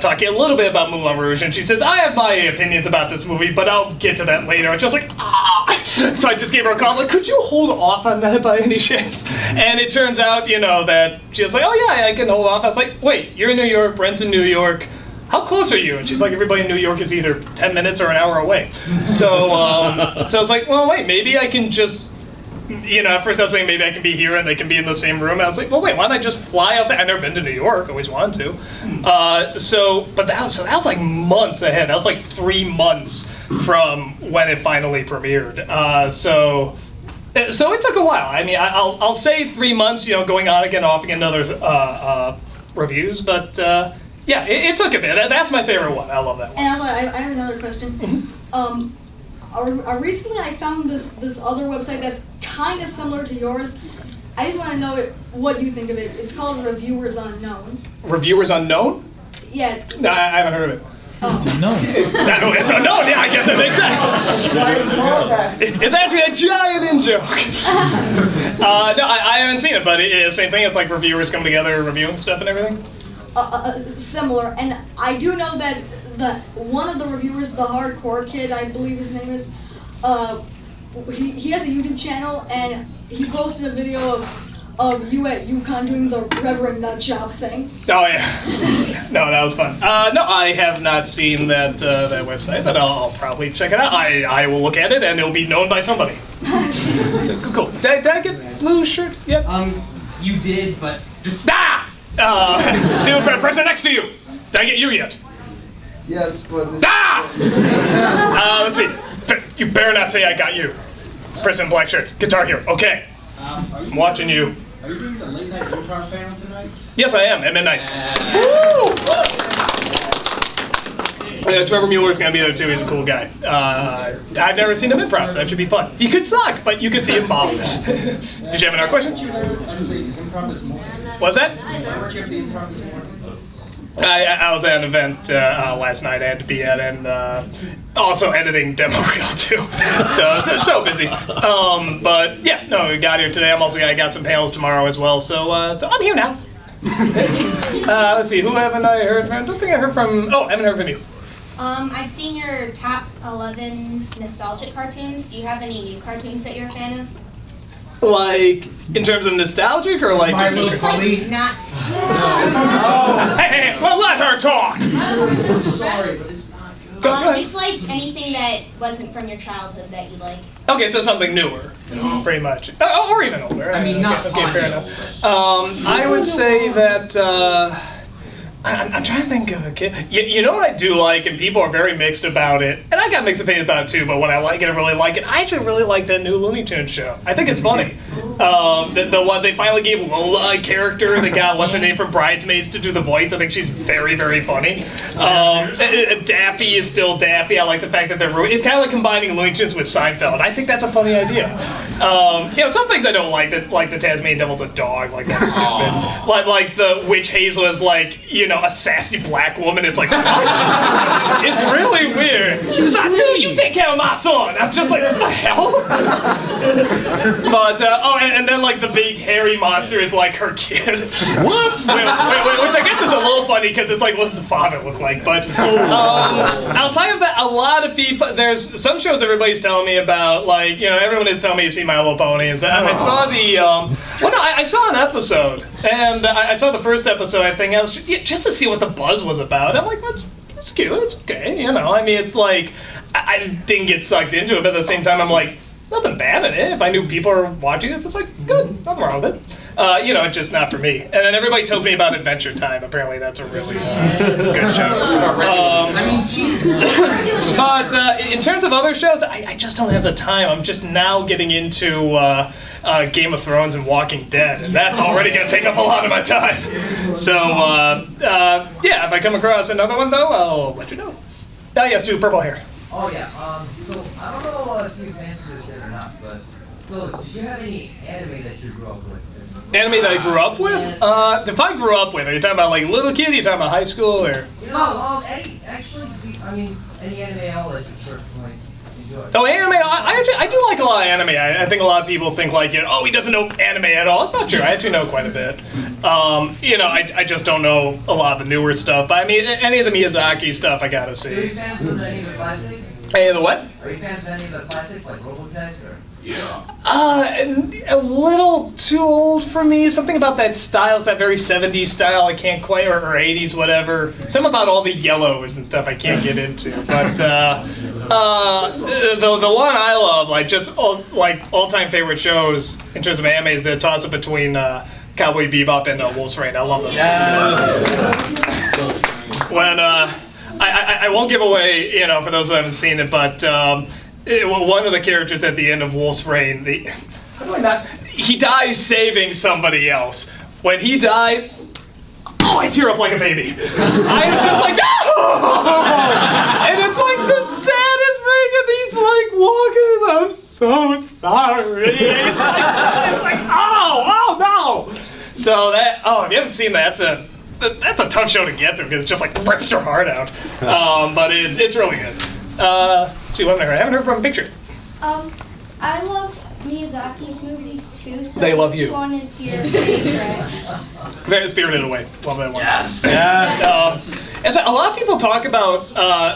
talking a little bit about Moulin Rouge, and she says, I have my opinions about this movie, but I'll get to that later. I was just like, ah! So I just gave her a call, like, could you hold off on that by any chance? And it turns out, you know, that she was like, oh yeah, I can hold off. I was like, wait, you're in New York, Brent's in New York. How close are you? And she's like, everybody in New York is either 10 minutes or an hour away. So so I was like, well, wait, maybe I can just, you know, at first I was saying maybe I can be here and they can be in the same room. And I was like, well, wait, why don't I just fly out there? I've never been to New York, always wanted to. But that was like months ahead. That was like 3 months from when it finally premiered. So it took a while. I mean, I'll say 3 months, you know, going on again, off again, other reviews, but yeah, it took a bit. That's my favorite one. I love that one. And also, I have another question. Recently I found this other website that's kind of similar to yours. I just want to know what you think of it. It's called Reviewers Unknown. Reviewers Unknown? Yeah. No, I haven't heard of it. It's unknown. It's unknown, yeah, I guess that makes sense. It's actually a giant in-joke. No, I haven't seen it, but it's the same thing. It's like reviewers come together, reviewing stuff and everything. Similar, and I do know that one of the reviewers, the hardcore kid, I believe his name is, he has a YouTube channel, and he posted a video of you at UConn doing the Reverend Nutjob thing. Oh yeah, no, that was fun. No, I have not seen that website, but I'll probably check it out. I will look at it, and it'll be known by somebody. So, cool. Did I get blue shirt yet? You did, but just dude, person next to you. Did I get you yet? Yes, but this let's see. You better not say I got you. Person in black shirt, Guitar Hero. Okay. I'm watching you. Are you doing the late night improv panel tonight? Yes, I am, at midnight. Yeah, Trevor Mueller's gonna be there too. He's a cool guy. I've never seen him improv, so that should be fun. He could suck, but you could see him bomb. Did you have another question? What's that? I was at an event last night I had to be at, and also editing demo reel too. So busy. But yeah, no, we got here today. I got some panels tomorrow as well. So I'm here now. Let's see, who haven't I heard from? I don't think I heard from. Oh, I haven't heard from you. I've seen your top 11 nostalgic cartoons. Do you have any new cartoons that you're a fan of? Like, in terms of nostalgic or like My just Little Pony? Not. Hey, well, let her talk. I'm sorry, but it's not good. Go ahead. Just like anything that wasn't from your childhood that you like. Okay, so something newer, pretty much, or even older. I mean, not okay, fair Ponyo, enough. I would say that I'm trying to think of a kid. You know what I do like, and people are very mixed about it, and I got mixed opinions about it too. But when I like it, I really like it. I actually really like that new Looney Tunes show. I think it's funny. The one they finally gave Lola a character. They got what's her name from Bridesmaids to do the voice. I think she's very, very funny. Daffy is still Daffy. I like the fact that they're it's kind of like combining Looney Tunes with Seinfeld. I think that's a funny idea. You know, some things I don't like. That like the Tasmanian Devil's a dog. Like that's stupid. Like the Witch Hazel is like, you know, a sassy black woman. It's like, what? It's really weird. She's like, dude, you take care of my son. I'm just like, what the hell? But and then like the big hairy monster is like her kid. What? Which I guess is a little funny because it's like, what's the father look like? But outside of that, a lot of people. There's some shows everybody's telling me about. Like, you know, everyone is telling me to see My Little Pony. I saw the I saw an episode, and I saw the first episode. I think I was just to see what the buzz was about. I'm like, it's cute. It's okay. You know, I mean, it's like I didn't get sucked into it, but at the same time, I'm like, nothing bad in it. If I knew people are watching it, it's like, good, nothing wrong with it. You know, it's just not for me. And then everybody tells me about Adventure Time. Apparently, that's a really good show. But in terms of other shows, I just don't have the time. I'm just now getting into Game of Thrones and Walking Dead, and that's already going to take up a lot of my time. So, yeah, if I come across another one, though, I'll let you know. Yes, do purple hair. Oh yeah, so I don't know if you've answered this yet or not, but so did you have any anime that you grew up with? Anime that I grew up with? If I grew up with, are you talking about like little kid? Are you talking about high school or? You know, any anime at all that you sort of like enjoy? Oh, anime! I do like a lot of anime. I think a lot of people think like, you know, oh, he doesn't know anime at all. It's not true. I actually know quite a bit. You know, I just don't know a lot of the newer stuff. But I mean, any of the Miyazaki stuff, I gotta see. Are you fans of any of the classics? Any of the what? Are you fans of any of the classics like Robotech or? A little too old for me. Something about that style, that very 70s style, I can't quite, or 80s, whatever. Something about all the yellows and stuff I can't get into. But the one I love, like just all-time favorite shows in terms of anime is the toss-up between Cowboy Bebop and Wolf's Rain. I love those two. When I won't give away, you know, for those who haven't seen it, but one of the characters at the end of Wolf's Rain, he dies saving somebody else. When he dies, oh, I tear up like a baby. I am just like, no! And it's like the saddest thing, and he's like walking, I'm so sorry. It's like, oh no! So that, if you haven't seen that, that's a tough show to get through because it just like rips your heart out. But it's really good. See, what I haven't heard from a picture. I love Miyazaki's movies too. So They love you. Which one is your favorite? Very Spirited Away. Love that one. Yes. Yes. And so a lot of people talk about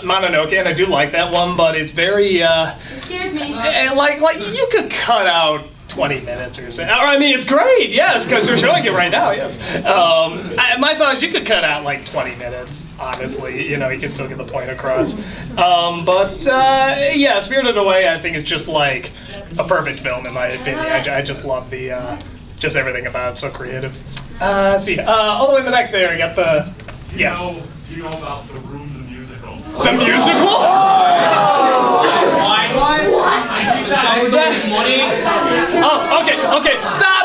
Mononoke, and I do like that one, but it's very Scares me. like you could cut out 20 minutes or so. I mean, it's great, yes, because they're showing it right now, yes. My thought is you could cut out like 20 minutes, honestly. You know, you can still get the point across. Yeah, Spirited Away, I think, is just like a perfect film, in my opinion. I just love the, just everything about it, so creative. Let's see, all the way in the back there, you got the, yeah. Do you know about The Room, the musical? The musical? Oh, okay, stop.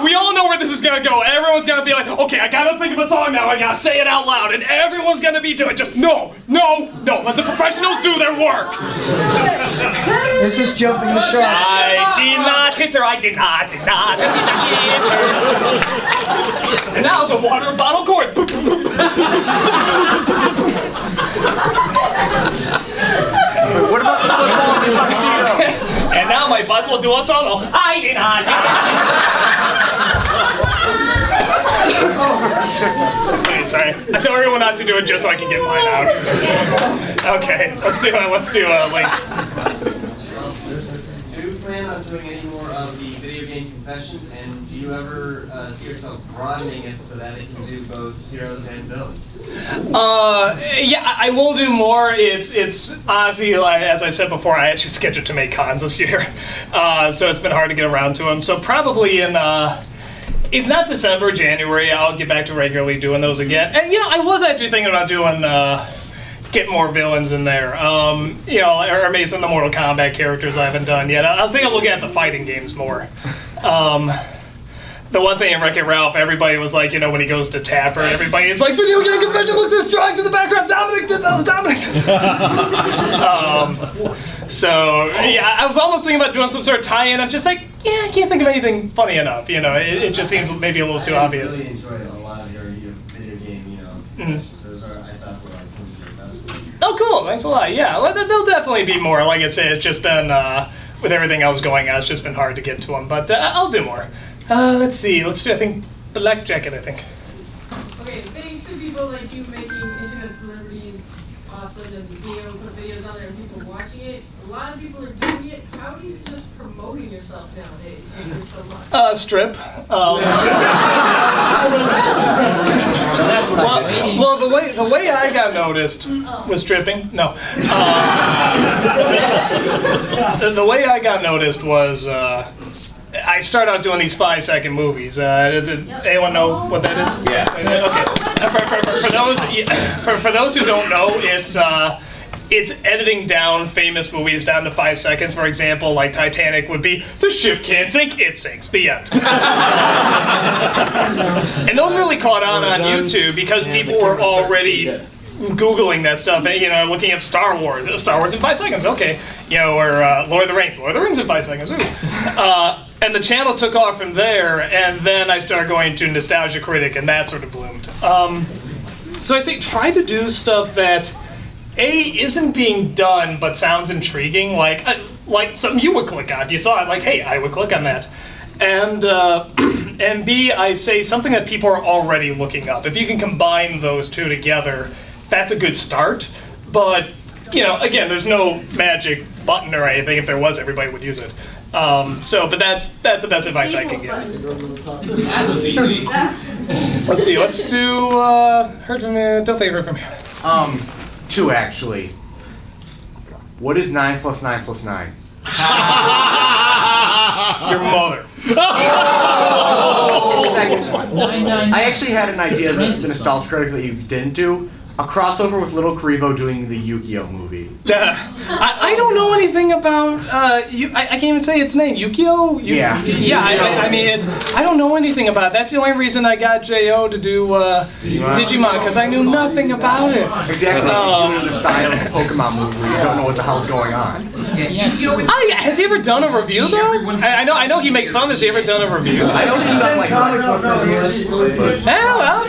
We all know where this is gonna go. Everyone's gonna be like, okay, I gotta think of a song now, I gotta say it out loud, and everyone's gonna be doing just no, let the professionals do their work. This is jumping the shark. I did not hit her, I did not hit her. And now the water bottle chorus. What about the football in the tuxedo? And now my butt will do a solo. I did not. Okay, sorry. I tell everyone not to do it just so I can get mine out. Okay, let's do Link. Do you plan on doing any more of the video game professions, and do you ever see yourself broadening it so that it can do both heroes and villains? Yeah, I will do more. It's honestly, like, as I said before, I actually scheduled to make cons this year, so it's been hard to get around to them. So probably in, if not December, January, I'll get back to regularly doing those again. And I was actually thinking about doing get more villains in there. Or maybe some of the Mortal Kombat characters I haven't done yet. I was thinking of looking at the fighting games more. The one thing in Wreck-It Ralph, everybody was like, when he goes to Tapper, everybody is like, video game convention, look, there's drawings in the background, Dominic did those, Dominic. So, yeah, I was almost thinking about doing some sort of tie-in. I'm just like, I can't think of anything funny enough, it just seems maybe a little too obvious. I really enjoyed a lot of your video game, conventions. Those are, I thought, were like some of your best ones. Oh, cool, thanks a lot, yeah. Well, there'll definitely be more. Like I said, it's just been, with everything else going on, it's just been hard to get to them, but I'll do more. Let's see. Let's do, I think, Black Jacket, I think. Okay, thanks to people like you making internet celebrities awesome and being able to put videos on there and people watching it, a lot of people are doing it. How are you just promoting yourself nowadays? There's so much. Strip. That's what I mean. Well, the way I got noticed was stripping. No. The way I got noticed was I started out doing these 5-second movies. Does anyone know what that is? Yeah. Okay. For those who don't know, it's editing down famous movies down to 5 seconds. For example, like Titanic would be, the ship can't sink, it sinks, the end. And those really caught on YouTube because people were already Googling that stuff, looking up Star Wars in 5 seconds, okay. Or Lord of the Rings in 5 seconds, ooh. And the channel took off from there, and then I started going to Nostalgia Critic, and that sort of bloomed. So I say try to do stuff that isn't being done but sounds intriguing, like something you would click on. If you saw it, like, hey, I would click on that. And and B, I say something that people are already looking up. If you can combine those two together, that's a good start. But again, there's no magic button or anything. If there was, everybody would use it. But that's the best advice I can give. That was easy. Let's see. Let's do heard from you. Don't think I heard from you. 2 actually. What is 9 plus 9 plus 9? Your mother. Second one. I actually had an idea that's the Nostalgia Critic that you didn't do. A crossover with Little Karibo doing the Yu-Gi-Oh movie. I don't know anything about I can't even say its name. Yu-Gi-Oh? Yeah. Yeah. I mean, I don't know anything about it. That's the only reason I got Jo to do Digimon, because I knew nothing about it. Exactly. In the style of a Pokemon movie where you don't know what the hell's going on. Has he ever done a review though? I know he makes fun. Has he ever done a review? I know he's done like comic book reviews. Well,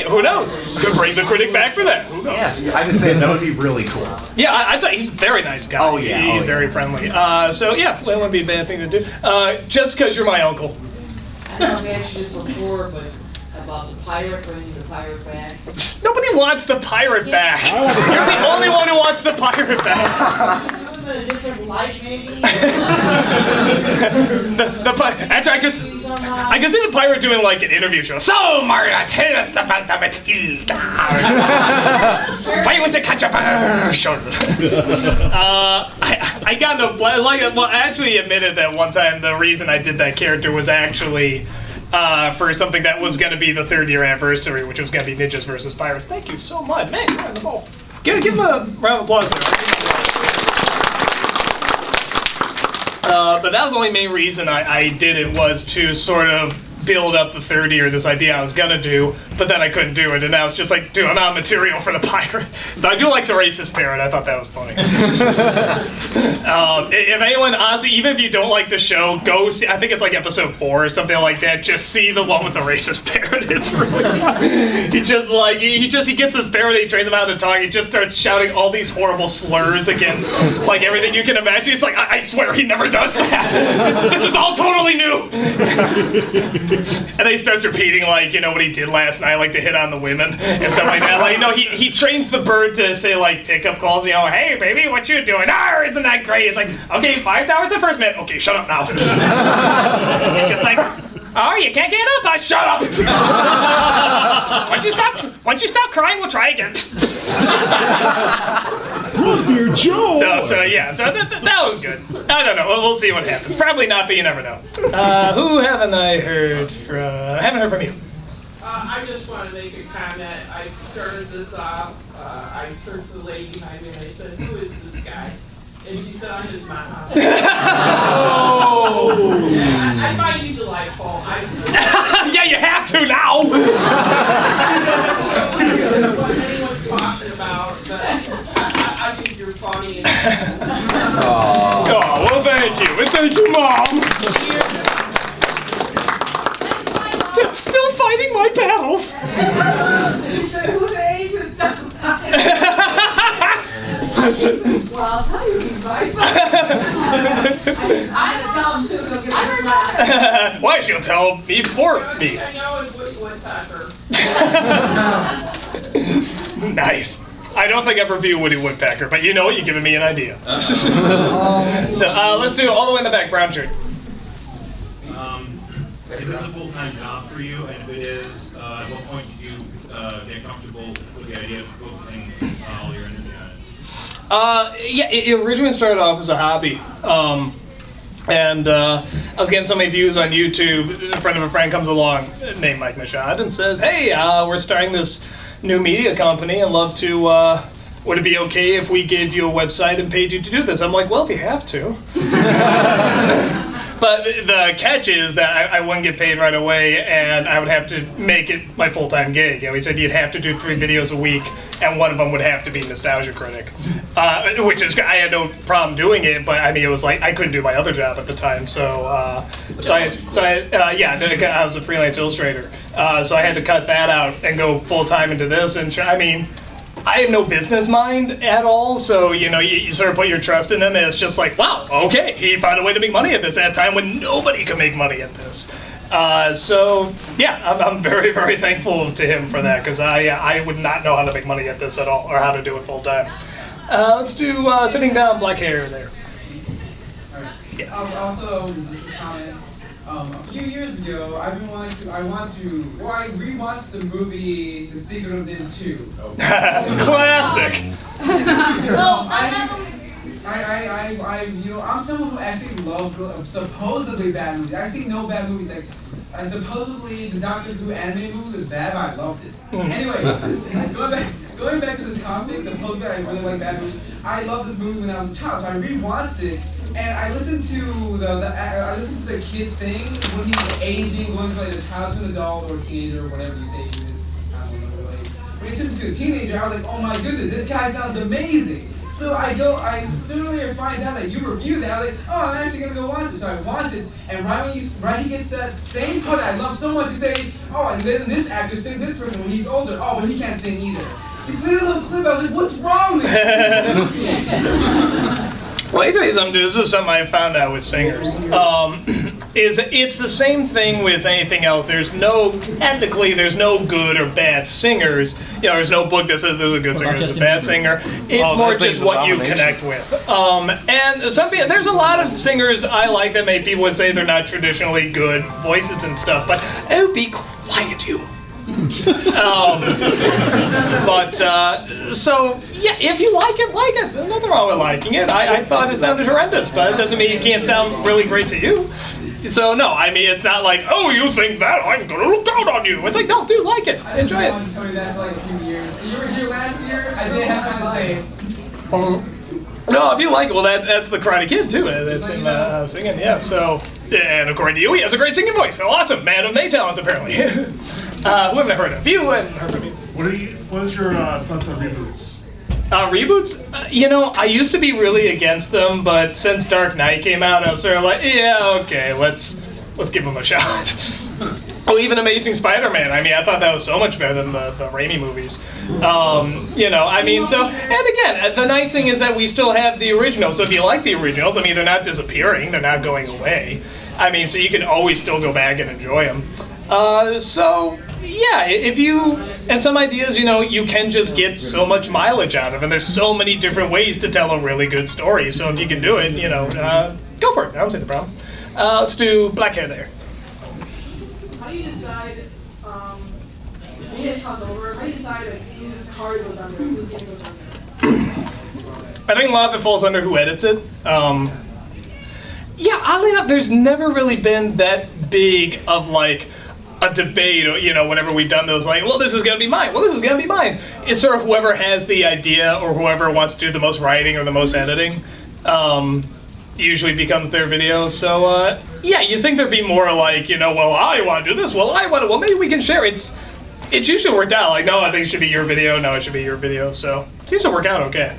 who knows? Could bring the critic back for that. Who knows? Yes, I just said that would be really cool. Yeah, I thought he's a very nice guy. Oh yeah, he's very friendly. So yeah, that wouldn't be a bad thing to do. Just because you're my uncle. I know we asked you this before, but about the pirate, bringing the pirate back. Nobody wants the pirate back. You're the only one who wants the pirate back. A different light, maybe. I could see the pirate doing like an interview show. So, Mario, tell us about the Matilda. Why was it controversial? I got no. I actually admitted that one time the reason I did that character was actually for something that was going to be the 3rd year anniversary, which was going to be Ninjas versus Pirates. Thank you so much, man. You're on the ball. Give him a round of applause. But that was the only main reason I did it, was to sort of build up the 30 or this idea I was gonna do, but then I couldn't do it, and now it's just like, dude, I'm out of material for the pirate. But I do like the racist parrot. I thought that was funny. If anyone, honestly, even if you don't like the show, go see, I think it's like episode 4 or something like that, just see the one with the racist parrot. It's really fun. He just like, he gets this parrot, he trains him how to talk, he just starts shouting all these horrible slurs against like everything you can imagine. He's like, I swear he never does that. This is all totally new. And then he starts repeating, like, you know, what he did last night, like to hit on the women and stuff like that. Like, you know, he trains the bird to say, like, pickup calls, you know, hey, baby, what you doing? Isn't that great? It's like, okay, $5 the first minute. Okay, shut up now. Just like, oh, you can't get up. Shut up. Once you stop crying, we'll try again. So that was good. I don't know. We'll see what happens. Probably not, but you never know. Who haven't I heard from? Haven't heard from you. I just want to make a comment. I started this off. I turned to the lady behind me and I said, "Who is this guy?" And she said, "I'm his mom." Oh! I find you delightful. Yeah, you have to now. I don't know what anyone's talking about, but I think you're funny. Oh, well, thank you. And thank you, Mom. Still fighting my battles. She said, "Who the age is done?" Well, I'll tell you, he's my son. I'm gonna tell him too. He'll get a laugh. Why? She'll tell me for me. I know it's Woody Woodpecker. Nice. I don't think I've reviewed Woody Woodpecker, but you know what? You're giving me an idea. So let's do it all the way in the back, brown shirt. Is this a full-time job for you? And if it is, at what point did you get comfortable with the idea of focusing all your energy on it? Yeah, it originally started off as a hobby. And I was getting so many views on YouTube. A friend of a friend comes along named Mike Machad and says, hey, we're starting this new media company and love to, would it be okay if we gave you a website and paid you to do this? I'm like, well, if you have to. But the catch is that I wouldn't get paid right away, and I would have to make it my full-time gig. You know, he said you'd have to do 3 videos a week, and one of them would have to be Nostalgia Critic, which is, I had no problem doing it, but I mean, it was like I couldn't do my other job at the time, so I was a freelance illustrator, so I had to cut that out and go full-time into this, and I mean, I have no business mind at all, so you know, you sort of put your trust in him, and it's just like, wow, okay, he found a way to make money at this at a time when nobody could make money at this. So yeah, I'm very, very thankful to him for that, because I would not know how to make money at this at all, or how to do it full time. Let's do sitting down, black hair there. Yeah. Also, just a comment. A few years ago, I rewatched the movie The Secret of NIMH 2. Classic. I'm someone who actually loves supposedly bad movies. I've seen no bad movies. Like, supposedly the Doctor Who anime movie was bad, but I loved it. Anyway, going back to the topic, supposedly I really like bad movies. I loved this movie when I was a child, so I rewatched it. And I listened to the kid sing when he's aging, going from like a child to an adult or a teenager or whatever you say he is. I don't know. Like, when he turned into a teenager, I was like, oh my goodness, this guy sounds amazing. So I sooner or later find out that you reviewed that. I was like, oh, I'm actually gonna go watch it. So I watched it, and right he gets that same part that I love so much, you say, oh, and then this actor sings this person when he's older. Oh, but he can't sing either. You played a little clip. I was like, what's wrong with you? Well, let me tell you something, dude. This is something I found out with singers. It's the same thing with anything else. Technically, there's no good or bad singers. You know, there's no book that says there's a good singer, there's a bad singer. It's more just what you connect with. And there's a lot of singers I like that maybe people would say they're not traditionally good voices and stuff, but oh, be quiet, you. So yeah, if you like it, like it. There's nothing wrong with liking it. I thought it sounded horrendous, but it doesn't mean it can't sound really great to you. So no, I mean, it's not like, oh, you think that, I'm gonna look down on you. It's like, no, dude, like it, enjoy it. I told you that for like a few years. You were here last year. I didn't have time to say it. No, if you like it, well, that's the Karate Kid too. That's him singing, yeah. So, and according to you, he has a great singing voice. So awesome, man of many talents apparently. Who haven't I heard of? You haven't heard of me. What is your thoughts on reboots? Reboots? You know, I used to be really against them, but since Dark Knight came out, I was sort of like, yeah, okay, let's give them a shot. Oh, even Amazing Spider-Man. I mean, I thought that was so much better than the Raimi movies. You know, I mean, so, and again, the nice thing is that we still have the originals. So if you like the originals, I mean, they're not disappearing, they're not going away. I mean, so you can always still go back and enjoy them. So yeah, if you, and some ideas, you know, you can just get so much mileage out of, and there's so many different ways to tell a really good story. So if you can do it, you know, go for it. I don't see the problem. Let's do black hair there. How do you decide, when it's crossed over, how do you decide like, whose card goes under, whose game goes under? I think a lot of it falls under who edits it. Yeah, oddly enough, there's never really been that big of like a debate, or, you know, whenever we've done those, like, well, this is gonna be mine, well, this is gonna be mine. It's sort of whoever has the idea or whoever wants to do the most writing or the most editing usually becomes their video. So yeah, you think there'd be more like, you know, well, I want to do this, well, I want to, well, maybe we can share it. It's usually worked out, like, no, I think it should be your video, no, it should be your video, so it seems to work out okay.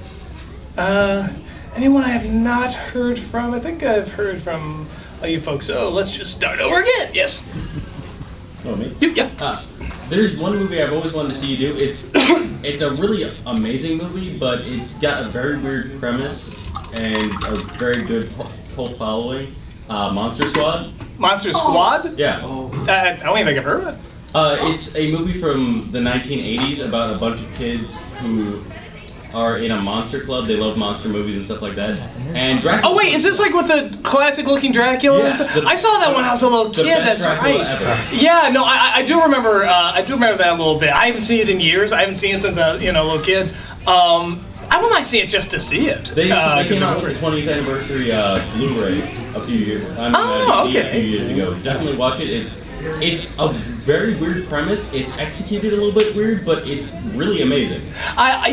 Anyone I have not heard from? I think I've heard from all you folks, so let's just start over again, yes. Oh, me? You, yeah. There's one movie I've always wanted to see you do. It's a really amazing movie, but it's got a very weird premise and a very good cult following. Monster Squad. Monster Squad? Yeah. I don't even think I've heard of it. It's a movie from the 1980s about a bunch of kids who are in a monster club. They love monster movies and stuff like that. And Dracula. Oh wait, is this like with the classic-looking Dracula? Yeah, and stuff? I saw that when I was a little kid. That's Dracula right. ever. Yeah, no, I do remember. I do remember that a little bit. I haven't seen it in years. I haven't seen it since I was, a little kid. I don't mind seeing it just to see it. They came out with the 20th anniversary Blu-ray a few years. Oh, okay. A few years ago. Definitely watch it. It's a very weird premise. It's executed a little bit weird, but it's really amazing. I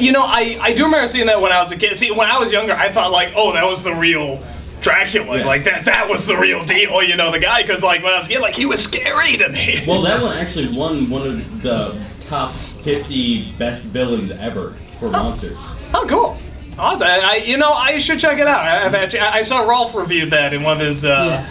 do remember seeing that when I was a kid. See, when I was younger, I thought like, oh, that was the real Dracula. Yeah. Like that was the real deal. You know, the guy, because like when I was a kid, like he was scary to me. Well, that one actually won one of the top 50 best villains ever for monsters. Oh, cool. Awesome. I should check it out. I saw Rolf reviewed that in one of his the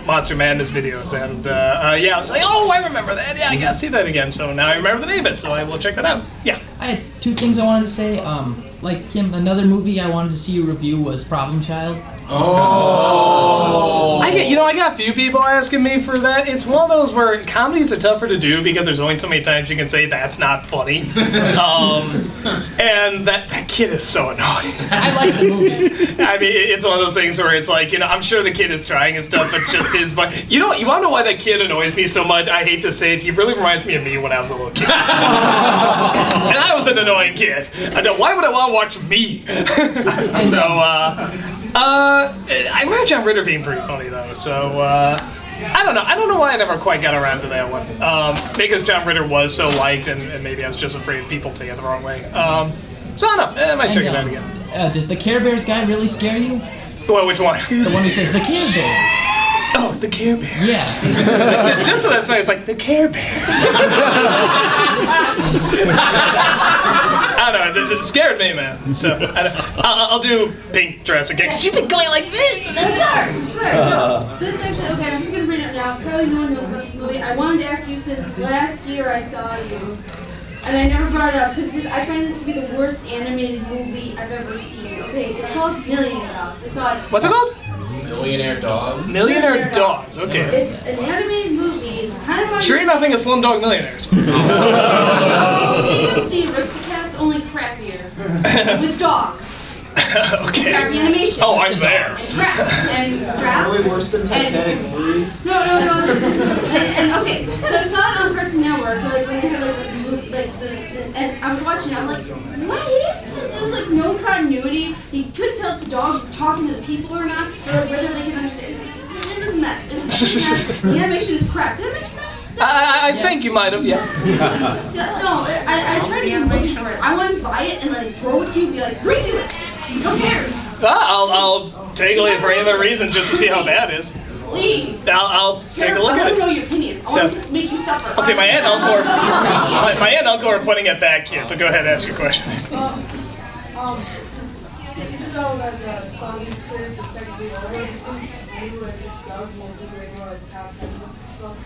Monster Madness videos, and yeah, I was like, oh, I remember that. Yeah, I gotta see that again. So now I remember the name of it, so I will check that out. Yeah. I had two things I wanted to say. Like Kim, another movie I wanted to see you review was Problem Child. Oh. I got a few people asking me for that. It's one of those where comedies are tougher to do because there's only so many times you can say that's not funny. And that kid is so annoying. I like the movie. I mean, it's one of those things where it's like, I'm sure the kid is trying and stuff, but just his fun. You want to know why that kid annoys me so much? I hate to say it. He really reminds me of me when I was a little kid. And I was an annoying kid. Why would I want to watch me? So, I remember John Ritter being pretty funny though, so I don't know. I don't know why I never quite got around to that one. Because John Ritter was so liked, and maybe I was just afraid people take it the wrong way. So I don't know. I might check it out again. Does the Care Bears guy really scare you? Well, which one? The one who says the Care Bear. Oh, the Care Bears. Yeah. Just so that's why it's like the Care Bears. I don't know. It scared me, man. So I'll do pink dress again. Cause you've been going like this. Sorry. This actually, okay, I'm just gonna bring it up now. Probably no one knows about this movie. I wanted to ask you since last year I saw you, and I never brought it up because I find this to be the worst animated movie I've ever seen. Okay, it's called Millionaire Dogs. I saw it. What's it called? Millionaire Dogs? Millionaire Dogs, okay. It's an animated movie. Kind of sure you're not thinking of Slumdog Millionaires. Think of the Aristocats, only crappier. With dogs. Okay. Crappy animation. Oh, I'm there. And crap. Really worse than Titanic 3? No. and okay, so it's not on Cartoon Network, but like when they had and I was watching it, I'm like, what is this? It was like no continuity. You couldn't tell if the dogs were talking to the people or not, or like whether they could understand. It was a mess. It was a mess. The animation is crap. Did I mention that? I think you might have, yeah. No, I tried to get ready for it. I wanted to buy it and like throw it to you and be like, review it. Who cares? I'll take it for any other reason just to see how bad it is. Please. I'll take a look at it. I want to know your opinion. I want to make you suffer. Okay, my aunt and uncle are pointing at that kid, so go ahead and ask your question. Even though that Sony's Critic is technically over, you and just Doug will do any more like top 10 lists and stuff?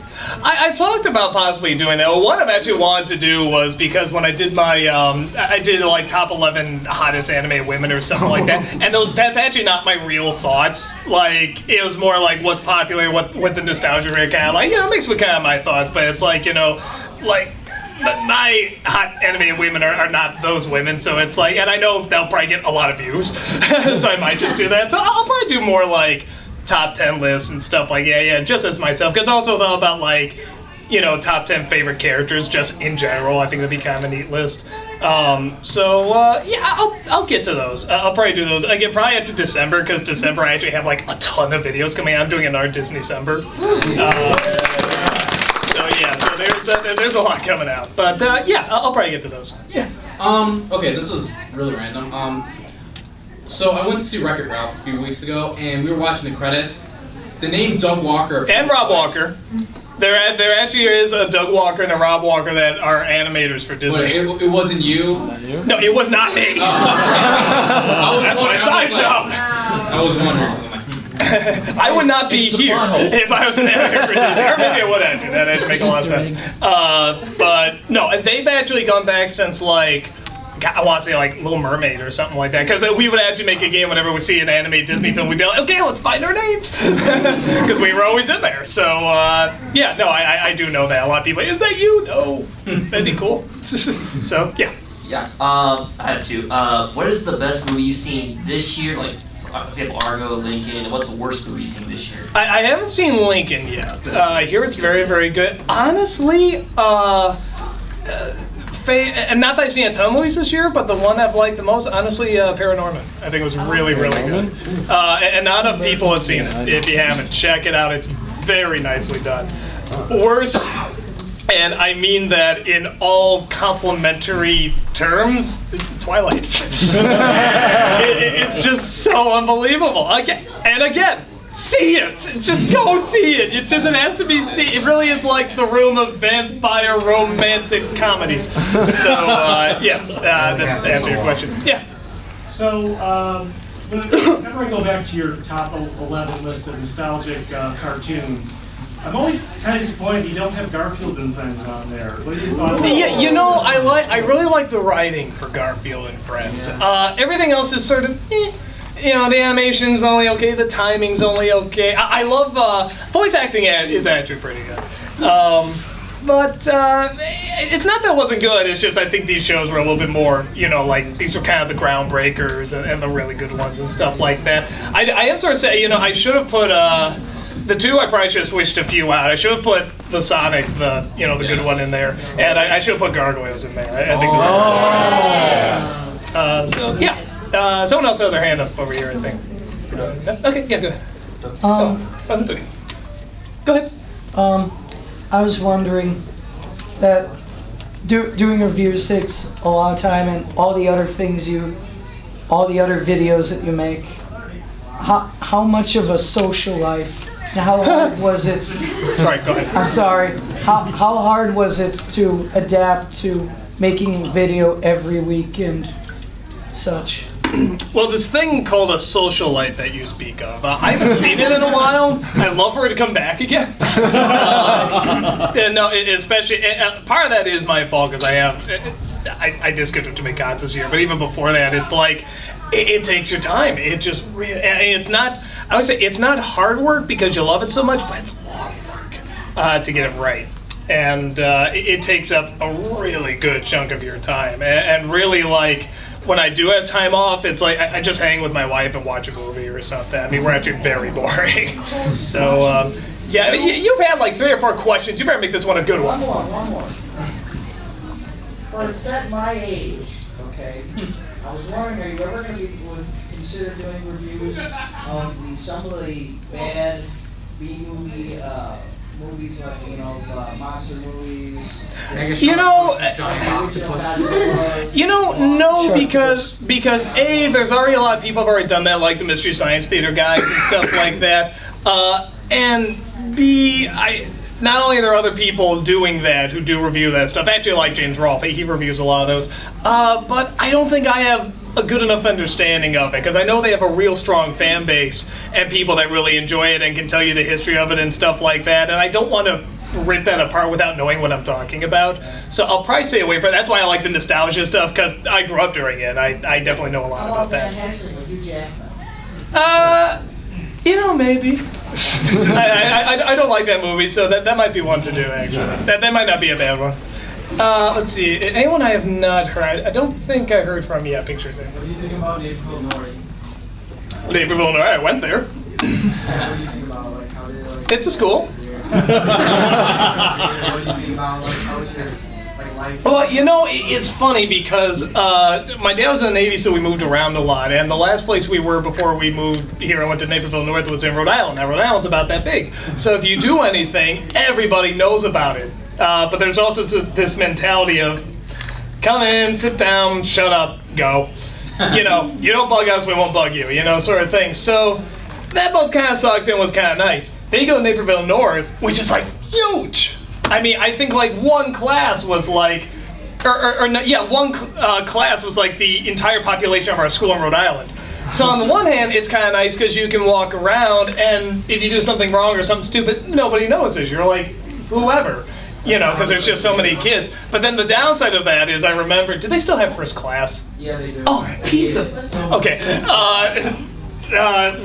I talked about possibly doing that. Well, what I've actually wanted to do was because when I did my, I did like top 11 hottest anime women or something like that, and that's actually not my real thoughts. Like, it was more like what's popular, what the nostalgia rate kind of like, mixed with kind of my thoughts, but it's like, but my hot anime women are not those women, so it's like, and I know they'll probably get a lot of views, so I might just do that. So I'll probably do more like top 10 lists and stuff like just as myself, because also thought about like, top 10 favorite characters just in general. I think that'd be kind of a neat list. I'll get to those. I'll probably do those again probably after December, because December I actually have like a ton of videos coming out. I'm doing another Disney December. So there's a lot coming out, but I'll probably get to those. Yeah. Okay, this is really random. So I went to see Wreck-It Ralph a few weeks ago, and we were watching the credits. The name Doug Walker and Rob Walker. There actually is a Doug Walker and a Rob Walker that are animators for Disney. Wait, it wasn't you? No, it was not me. That's my side job. I was wondering. I would not be here if I was an animator for Disney. Or maybe I would actually. That actually make a lot of sense. But no, they've actually gone back since like, I want to say like Little Mermaid or something like that. Because we would actually make a game whenever we see an animated Disney film. We'd be like, okay, let's find our names. Because we were always in there. So I do know that. A lot of people, is that you? No. That'd be cool. So yeah. Yeah. I have two. What is the best movie you've seen this year? like, for example, Argo, Lincoln. What's the worst movie you've seen this year? I haven't seen Lincoln yet. I hear it's very, very good. Honestly, and not that I've seen a ton of movies this year, but the one I've liked the most, honestly, Paranorman. I think it was really, really good. And not enough people have seen it. If you haven't, check it out. It's very nicely done. Worst, and I mean that in all complimentary terms, Twilight. It's just so unbelievable. Again, see it. Just go see it. It has to be seen. It really is like the room of vampire romantic comedies. So that answers your question. Yeah. So whenever I go back to your top 11 list of nostalgic cartoons, I'm always kind of disappointed you don't have Garfield and Friends on there. What are your thoughts? I really like the writing for Garfield and Friends. Everything else is sort of, the animation's only okay, the timing's only okay. I love voice acting is actually pretty good. But it's not that it wasn't good. It's just I think these shows were a little bit more, like these were kind of the groundbreakers and the really good ones and stuff like that. I am sort of saying, I should have put. The two, I probably should have switched a few out. I should have put the Sonic, the good one in there, and I should have put Gargoyles in there. I think. Someone else has their hand up over here, I think. Okay, yeah, go ahead. That's okay. Go ahead. I was wondering that doing reviews takes a lot of time, and all the other videos that you make. How much of a social life? How hard was it? Sorry, go ahead. I'm sorry. How hard was it to adapt to making video every week and such? Well, this thing called a social life that you speak of, I haven't seen it in a while. I'd love for it to come back again. Especially part of that is my fault because I did schedule too many cons this year. But even before that, it's like it takes your time. It just really, it's not. I would say it's not hard work because you love it so much, but it's long work to get it right. And it takes up a really good chunk of your time. And really, like, when I do have time off, it's like I just hang with my wife and watch a movie or something. I mean, we're actually very boring. So, you've had like 3 or 4 questions. You better make this one a good one. One more. For a set my age, okay, I was wondering, are you ever going to consider doing reviews of some of the bad B-movie movies like, monster movies? No, because A, there's already a lot of people who've already done that, like the Mystery Science Theater guys and stuff like that. And B, not only are there other people doing that who do review that stuff, actually like James Rolfe, he reviews a lot of those, but I don't think I have a good enough understanding of it, because I know they have a real strong fan base and people that really enjoy it and can tell you the history of it and stuff like that, and I don't want to rip that apart without knowing what I'm talking about. So I'll probably stay away from it. That's why I like the nostalgia stuff, because I grew up during it. I definitely know a lot about that. Maybe. I don't like that movie, so that might be one to do, actually. That might not be a bad one. Let's see. Anyone I have not heard? I don't think I heard from yet. Picture there. What do you think about Naperville North? Naperville North. I went there. What do you think about how they It's a school. What do you think about how was your life? Well, it's funny because my dad was in the Navy, so we moved around a lot. And the last place we were before we moved here and went to Naperville North was in Rhode Island. Now, Rhode Island's about that big. So if you do anything, everybody knows about it. But there's also this mentality of, come in, sit down, shut up, go. You don't bug us, we won't bug you, sort of thing. So that both kind of sucked and was kind of nice. Then you go to Naperville North, which is like huge. I mean, I think like one class was like, class was like the entire population of our school in Rhode Island. So on the one hand, it's kind of nice because you can walk around, and if you do something wrong or something stupid, nobody notices. You're like, whoever. Because there's just so many kids. But then the downside of that is, I remember, do they still have first class? Yeah, they do. Oh, piece of... Okay.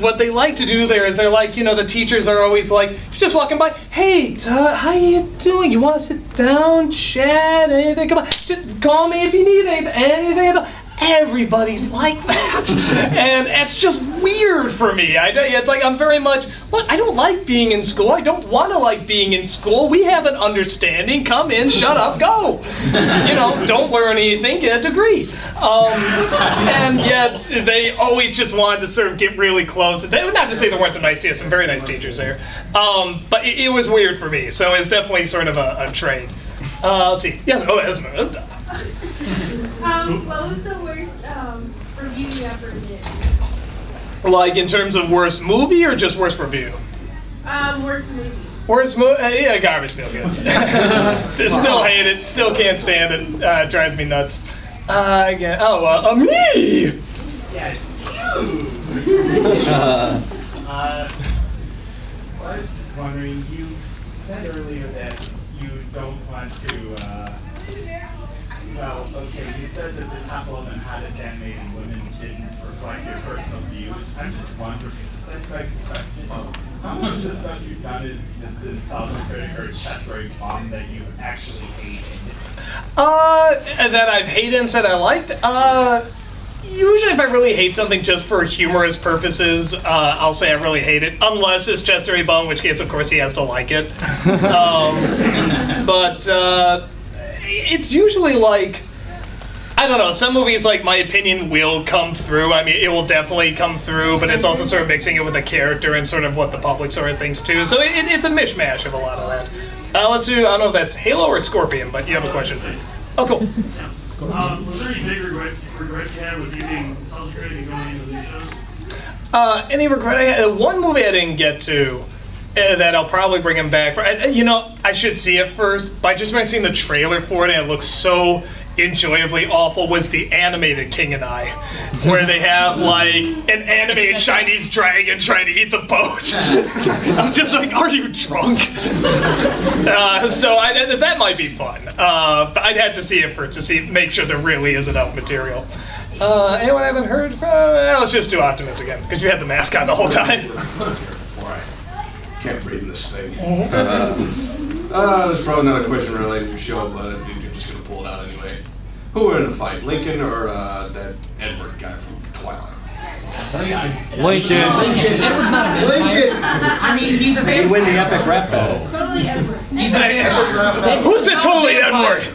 What they like to do there is they're like, the teachers are always like, if you're just walking by, hey, how you doing? You want to sit down, chat, anything? Come on, just call me if you need anything. Everybody's like that, and it's just weird for me. It's like I'm very much, look, I don't like being in school. I don't want to like being in school. We have an understanding. Come in, shut up, go. Don't learn anything, get a degree. And yet they always just wanted to sort of get really close. Not to say there weren't some nice teachers, some very nice teachers there, but it was weird for me. So it's definitely sort of a trade. Let's see. Yes. Oh, that's. What was the worst review you ever did? Like in terms of worst movie or just worst review? Worst movie. Worst movie? Yeah, Garbage Pail Kids. Still hate it. Still can't stand it. Drives me nuts. Me! Yes. I was just wondering, you said earlier that you don't want to, you said that the top 11 hottest animated women didn't reflect your personal views. I'm just wondering, that begs the question, how much of the stuff you've done is the nostalgia critic or chest-throwing bomb that you actually hate? That I've hated and said I liked? Usually if I really hate something just for humorous purposes, I'll say I really hate it, unless it's Chester A. Bum, in which case, of course, he has to like it. But it's usually like, I don't know, some movies, like, my opinion will come through. I mean, it will definitely come through, but it's also sort of mixing it with the character and sort of what the public sort of thinks, too. So it's a mishmash of a lot of that. Let's do, I don't know if that's Halo or Scorpion, but you have a question. Oh, cool. Was there any big regret you had with you being nostalgia and going into these shows? Any regret I had? One movie I didn't get to that I'll probably bring him back for. I should see it first, but I just remember seeing the trailer for it and it looks so enjoyably awful, was the animated King and I, where they have like an animated Chinese dragon trying to eat the boat. I'm just like, are you drunk? So that might be fun. But I'd have to see it first to make sure there really is enough material. Anyone I haven't heard from? Let's just do Optimus again, because you had the mask on the whole time. Can't breathe in this thing. There's probably not a question related to your show, but you're just going to pull it out anyway. Who were in the fight, Lincoln or that Edward guy from Twilight? Lincoln. I mean, he's a They vampire. win the epic rap battle. Totally Edward. He's a vampire. Who said totally Edward?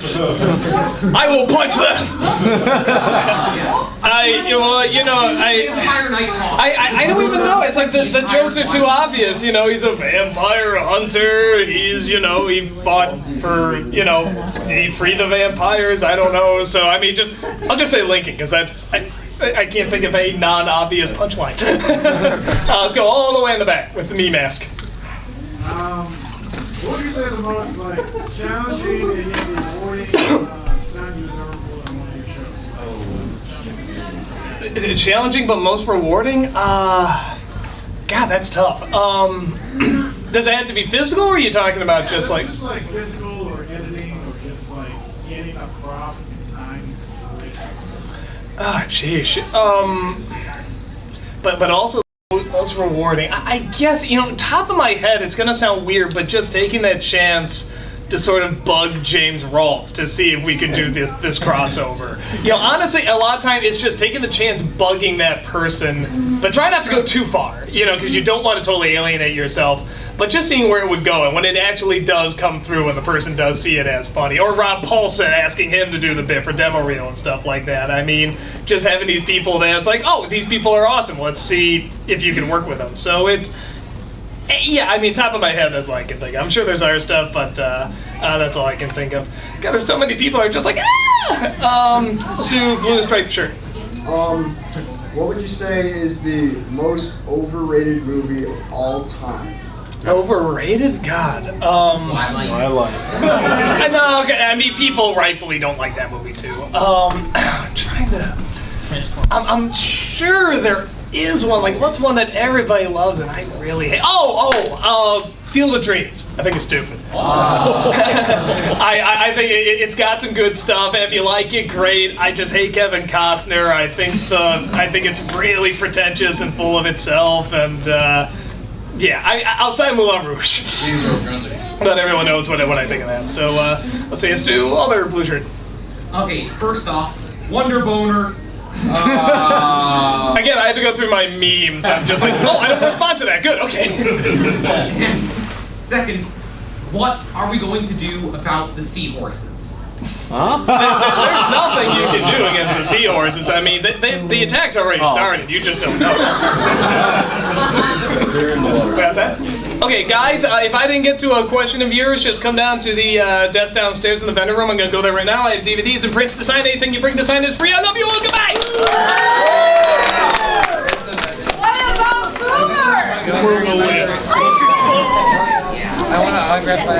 I will punch them. I don't even know. It's like the jokes are too obvious. He's a vampire hunter. He's, he fought for, did he free the vampires? I don't know. So, I'll just say Lincoln, because I can't think of a non-obvious punchline. Let's go all the way in the back with the me mask. What would you say the most challenging and yet rewarding stunt you've ever pulled on one of your shows? Challenging but most rewarding? God, that's tough. Does it have to be physical, or are you talking about just like... Just like physical or editing or just like getting a prop time. Jeez. But also most rewarding. I guess, top of my head, it's gonna sound weird, but just taking that chance to sort of bug James Rolfe to see if we could do this crossover. Honestly, a lot of times it's just taking the chance bugging that person, but try not to go too far, because you don't want to totally alienate yourself, but just seeing where it would go and when it actually does come through and the person does see it as funny. Or Rob Paulson asking him to do the bit for Demo Reel and stuff like that. I mean, just having these people that it's like, oh, these people are awesome, let's see if you can work with them. So it's, yeah, I mean, top of my head, that's what I can think of. I'm sure there's other stuff, but that's all I can think of. God, there's so many people who are just like, let's do blue striped shirt. What would you say is the most overrated movie of all time? Overrated? God. I know. Okay, I mean, people rightfully don't like that movie too. I'm trying to. I'm sure there is one. Like, what's one that everybody loves and I really hate? Field of Dreams. I think it's stupid. I think it's got some good stuff. And if you like it, great. I just hate Kevin Costner. I think it's really pretentious and full of itself. And outside Moulin Rouge. But everyone knows what I think of that. So let's see. Let's do other blue shirt. Okay, first off, Wonder Boner. Again, I had to go through my memes. I'm just like, I don't respond to that. Good, okay. Second, what are we going to do about the seahorses? Huh? There's nothing you can do against the seahorses. I mean, the attack's already started. You just don't know. What's that? Okay, guys, if I didn't get to a question of yours, just come down to the desk downstairs in the vendor room. I'm going to go there right now. I have DVDs and prints to sign. Anything you bring to sign is free. I love you all. Goodbye! What about Boomer? Boomer will live. I want to autograph my